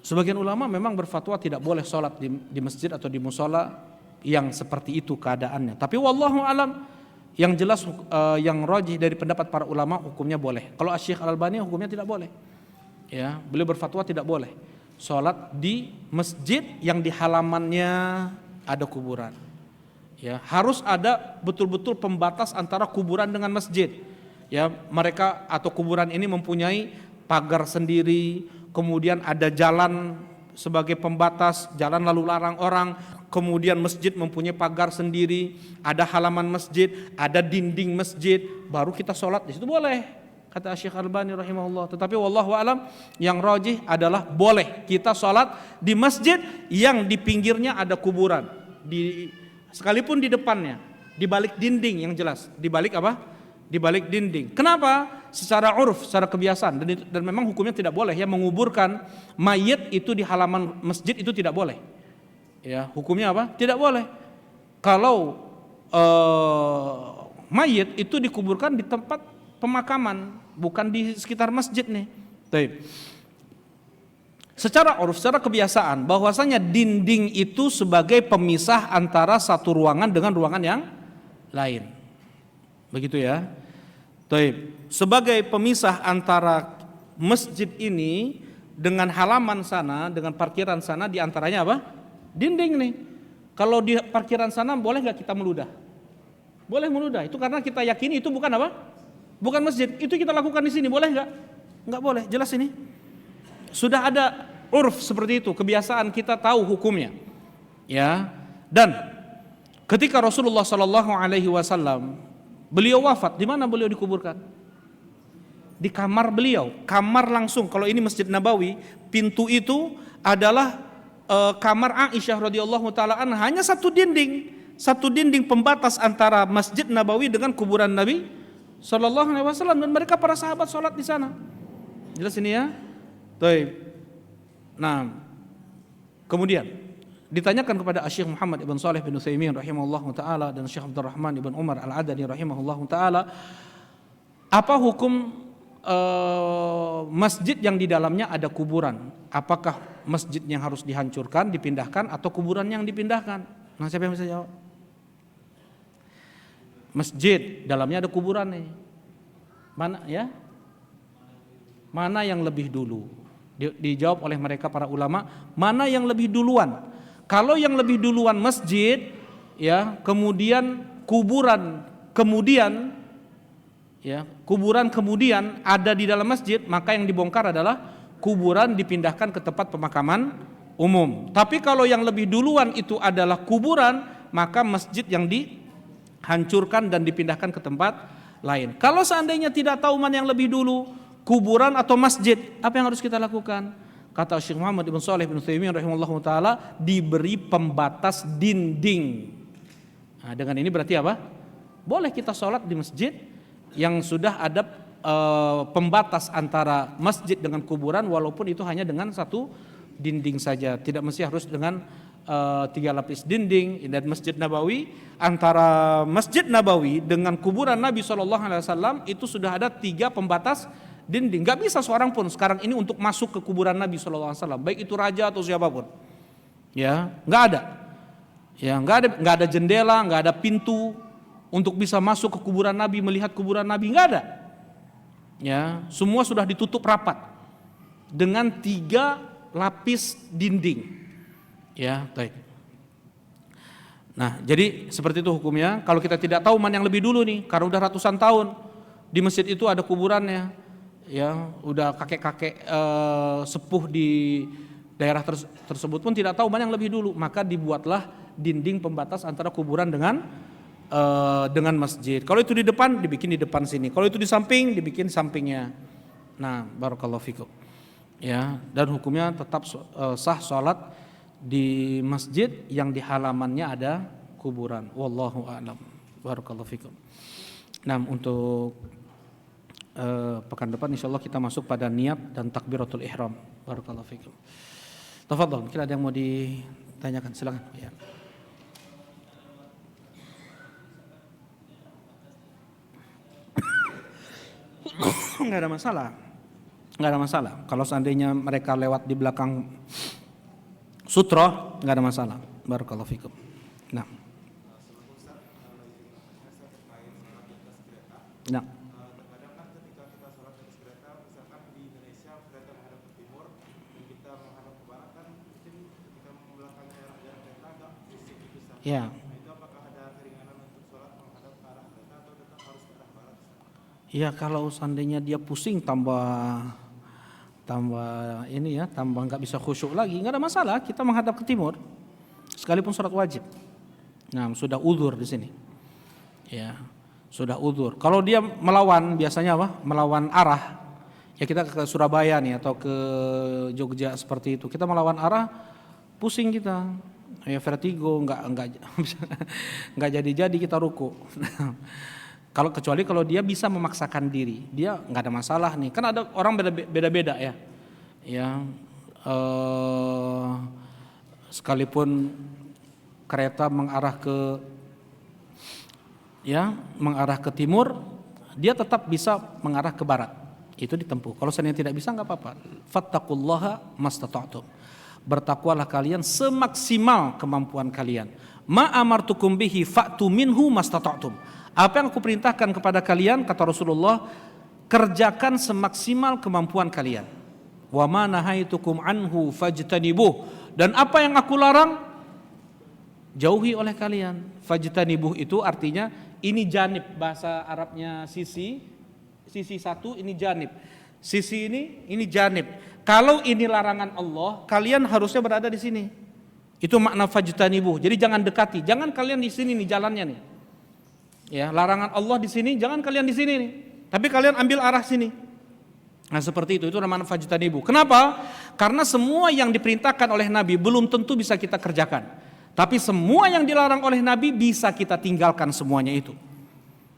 Sebagian ulama memang berfatwa tidak boleh sholat di masjid atau di musola yang seperti itu keadaannya. Tapi wallahu alam, yang jelas yang rajih dari pendapat para ulama hukumnya boleh. Kalau Syekh Al-Albani hukumnya tidak boleh. Ya, beliau berfatwa tidak boleh sholat di masjid yang di halamannya ada kuburan. Ya, harus ada betul-betul pembatas antara kuburan dengan masjid. Ya, mereka atau kuburan ini mempunyai pagar sendiri, kemudian ada jalan sebagai pembatas, jalan lalu larang orang. Kemudian masjid mempunyai pagar sendiri, ada halaman masjid, ada dinding masjid, baru kita sholat di situ boleh, kata Syekh Al-Albani rahimahullah. Tetapi wallahu alam, yang rajih adalah boleh kita sholat di masjid yang di pinggirnya ada kuburan, sekalipun di depannya, di balik dinding, yang jelas, di balik apa? Di balik dinding. Kenapa? Secara uruf, secara kebiasaan, dan memang hukumnya tidak boleh ya menguburkan mayit itu di halaman masjid, itu tidak boleh. Ya, hukumnya apa? Tidak boleh. Kalau mayit itu dikuburkan di tempat pemakaman, bukan di sekitar masjid nih. Baik. Secara uruf, secara kebiasaan, bahwasanya dinding itu sebagai pemisah antara satu ruangan dengan ruangan yang lain. Begitu ya. Baik. Sebagai pemisah antara masjid ini dengan halaman sana, dengan parkiran sana, di antaranya apa? Dinding nih. Kalau di parkiran sana boleh nggak kita meludah? Boleh meludah. Itu karena kita yakini itu bukan apa? Bukan masjid. Itu kita lakukan di sini. Boleh nggak? Nggak boleh. Jelas ini. Sudah ada urf seperti itu. Kebiasaan kita tahu hukumnya. Ya. Dan ketika Rasulullah SAW beliau wafat, di mana beliau dikuburkan? Di kamar beliau. Kamar langsung. Kalau ini Masjid Nabawi, pintu itu adalah kamar Aisyah radhiyallahu taala anha, hanya satu dinding pembatas antara Masjid Nabawi dengan kuburan Nabi Sallallahu Alaihi Wasallam, dan mereka para sahabat sholat di sana. Jelas ini ya? Baik. Nah, kemudian ditanyakan kepada Syekh Muhammad ibn Shalih bin Utsaimin rahimahullahu taala dan Syekh Abdurrahman ibn Umar Al-Adani rahimahullahu taala, apa hukum masjid yang di dalamnya ada kuburan? Apakah masjidnya harus dihancurkan, dipindahkan, atau kuburan yang dipindahkan? Nah, siapa yang bisa jawab? Masjid dalamnya ada kuburan nih. Mana ya? Mana yang lebih dulu? Dijawab oleh mereka para ulama, mana yang lebih duluan? Kalau yang lebih duluan masjid, ya, kemudian kuburan, kemudian ya, kuburan kemudian ada di dalam masjid, maka yang dibongkar adalah kuburan, dipindahkan ke tempat pemakaman umum. Tapi kalau yang lebih duluan itu adalah kuburan, maka masjid yang dihancurkan dan dipindahkan ke tempat lain. Kalau seandainya tidak tahu mana yang lebih dulu, kuburan atau masjid, apa yang harus kita lakukan? Kata Syekh Muhammad ibn Shalih bin Utsaimin rahimahullahu taala, diberi pembatas dinding. Nah, dengan ini berarti apa? Boleh kita sholat di masjid yang sudah ada pembatas antara masjid dengan kuburan, walaupun itu hanya dengan satu dinding saja. Tidak mesti harus dengan 3 lapis dinding. Dan Masjid Nabawi, antara Masjid Nabawi dengan kuburan Nabi SAW itu sudah ada 3 pembatas dinding. Gak bisa seorang pun sekarang ini untuk masuk ke kuburan Nabi SAW, baik itu raja atau siapapun. Ya, nggak ada. Ya, nggak ada jendela, nggak ada pintu untuk bisa masuk ke kuburan Nabi, melihat kuburan Nabi, nggak ada. Ya, semua sudah ditutup rapat dengan 3 lapis dinding. Ya, baik. Nah, jadi seperti itu hukumnya. Kalau kita tidak tahu mana yang lebih dulu nih, karena udah ratusan tahun di masjid itu ada kuburannya, ya, udah kakek-kakek sepuh di daerah tersebut pun tidak tahu mana yang lebih dulu, maka dibuatlah dinding pembatas antara kuburan dengan masjid. Kalau itu di depan, dibikin di depan sini. Kalau itu di samping, dibikin sampingnya. Nah, barakallahu fikum. Ya, dan hukumnya tetap sah salat di masjid yang di halamannya ada kuburan. Wallahu a'lam. Barakallahu fikum. Nah, untuk pekan depan insyaallah kita masuk pada niat dan takbiratul ihram. Barakallahu fikum. Tafadhol, mungkin ada yang mau ditanyakan, silakan. Ya. Nggak ada masalah, nggak ada masalah. Kalau seandainya mereka lewat di belakang sutra, nggak ada masalah. Barakallahu fikum. Nah, nah. Ya. Ya, kalau seandainya dia pusing tambah ini ya, tambah nggak bisa khusyuk lagi, nggak ada masalah. Kita menghadap ke timur, sekalipun sholat wajib. Nah, sudah uzur di sini. Ya, sudah uzur. Kalau dia melawan, biasanya apa? Melawan arah. Ya, kita ke Surabaya nih atau ke Jogja seperti itu. Kita melawan arah, pusing kita. Ya, vertigo, nggak jadi kita ruku. Kecuali kalau dia bisa memaksakan diri, dia nggak ada masalah nih. Kan ada orang beda-beda ya. Ya, sekalipun kereta mengarah ke timur, dia tetap bisa mengarah ke barat. Itu ditempuh. Kalau seandainya tidak bisa, nggak apa-apa. Fattaqullaha mastata'tum. Bertakwalah kalian semaksimal kemampuan kalian. Ma amartukum bihi fa'tu minhu mastata'tum. Apa yang aku perintahkan kepada kalian, kata Rasulullah, kerjakan semaksimal kemampuan kalian. Wa ma nahaitukum anhu fajtanibuh. Dan apa yang aku larang, jauhi oleh kalian. Fajtanibuh itu artinya ini janib, bahasa Arabnya sisi satu, ini janib. Sisi ini janib. Kalau ini larangan Allah, kalian harusnya berada di sini. Itu makna fajtanibuh. Jadi jangan dekati, jangan kalian di sini nih jalannya nih. Ya, larangan Allah di sini, jangan kalian di sini nih. Tapi kalian ambil arah sini. Nah, seperti itu namanya fajtanibu. Kenapa? Karena semua yang diperintahkan oleh Nabi belum tentu bisa kita kerjakan. Tapi semua yang dilarang oleh Nabi bisa kita tinggalkan semuanya itu.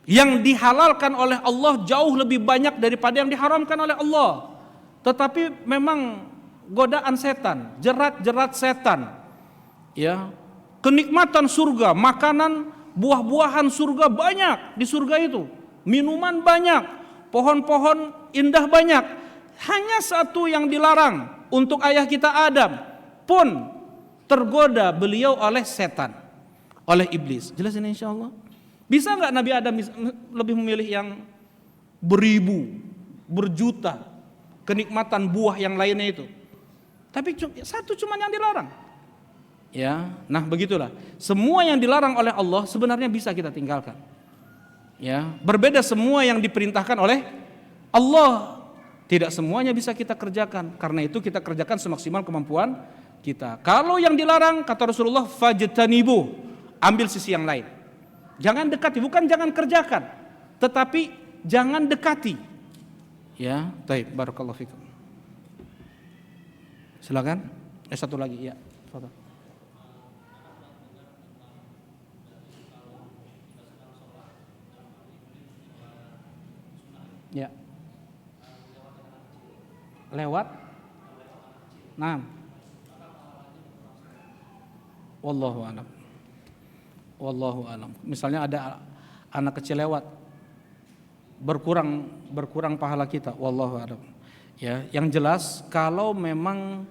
Yang dihalalkan oleh Allah jauh lebih banyak daripada yang diharamkan oleh Allah. Tetapi memang godaan setan, jerat-jerat setan, ya, kenikmatan surga, makanan, buah-buahan surga banyak di surga itu, minuman banyak, pohon-pohon indah banyak. Hanya satu yang dilarang untuk ayah kita Adam pun tergoda beliau oleh setan, oleh iblis. Jelas ini insya Allah. Bisa nggak Nabi Adam lebih memilih yang beribu, berjuta kenikmatan buah yang lainnya itu? Tapi satu cuma yang dilarang. Ya, nah begitulah. Semua yang dilarang oleh Allah sebenarnya bisa kita tinggalkan. Ya, berbeda semua yang diperintahkan oleh Allah. Tidak semuanya bisa kita kerjakan. Karena itu kita kerjakan semaksimal kemampuan kita. Kalau yang dilarang kata Rasulullah fajtanibu, ambil sisi yang lain. Jangan dekati, bukan jangan kerjakan, tetapi jangan dekati. Ya, baik, barakallahu fikum. Silakan. Satu lagi, ya. Foto. Ya. Lewat. Nah. Wallahu a'lam. Wallahu a'lam. Misalnya ada anak kecil lewat, berkurang pahala kita. Wallahu a'lam. Ya, yang jelas kalau memang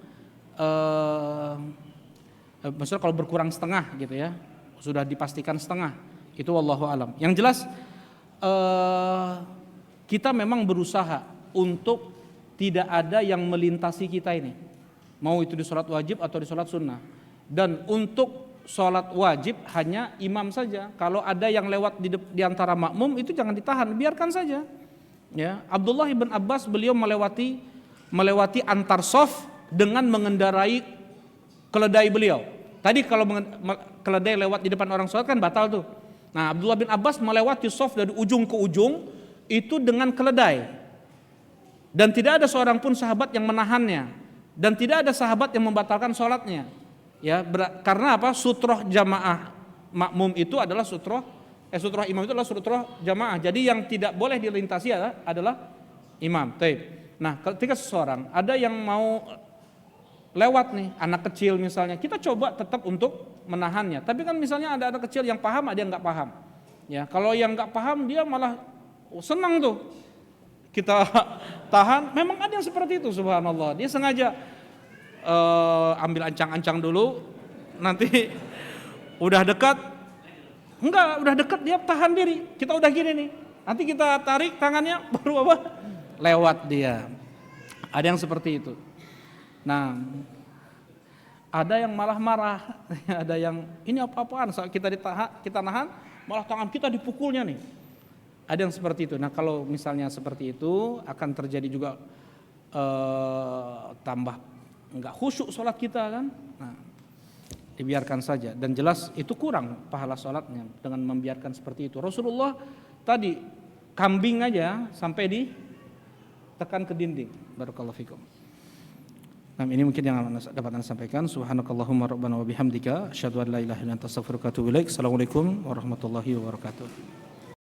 maksudnya kalau berkurang setengah gitu ya, sudah dipastikan setengah, itu wallahu a'lam. Yang jelas kita memang berusaha untuk tidak ada yang melintasi kita ini, mau itu di sholat wajib atau di sholat sunnah. Dan untuk sholat wajib hanya imam saja. Kalau ada yang lewat di antara makmum itu jangan ditahan, biarkan saja. Ya, Abdullah ibn Abbas beliau melewati antar sof dengan mengendarai keledai beliau. Tadi kalau keledai lewat di depan orang sholat kan batal tuh. Nah, Abdullah bin Abbas melewati sof dari ujung ke ujung itu dengan keledai. Dan tidak ada seorang pun sahabat yang menahannya, dan tidak ada sahabat yang membatalkan sholatnya. Ya, karena apa? Sutroh jamaah makmum itu adalah sutroh imam itu adalah sutroh jamaah. Jadi yang tidak boleh dilintasi adalah imam. Nah, ketika seseorang ada yang mau lewat nih, anak kecil misalnya, kita coba tetap untuk menahannya. Tapi kan misalnya ada anak kecil yang paham, ada yang nggak paham. Ya, kalau yang nggak paham dia malah senang tuh kita tahan. Memang ada yang seperti itu, subhanallah. Dia sengaja ambil ancang-ancang dulu, nanti udah dekat, udah dekat dia tahan diri. Kita udah gini nih, nanti kita tarik tangannya baru apa? Lewat dia. Ada yang seperti itu. Nah, ada yang malah marah, ada yang ini apa-apaan saat kita nahan, malah tangan kita dipukulnya nih. Ada yang seperti itu. Nah, kalau misalnya seperti itu akan terjadi juga tambah nggak khusyuk sholat kita kan. Nah, dibiarkan saja, dan jelas itu kurang pahala sholatnya dengan membiarkan seperti itu. Rasulullah tadi kambing aja sampai ditekan ke dinding. Barakallahu fikum. Nah, ini mungkin yang dapat Anda sampaikan. Subhanakallahumma rabbana wa bihamdika asyhadu an la ilaha illa anta astaghfiruka wa atubu ilaik. Assalamualaikum warahmatullahi wabarakatuh.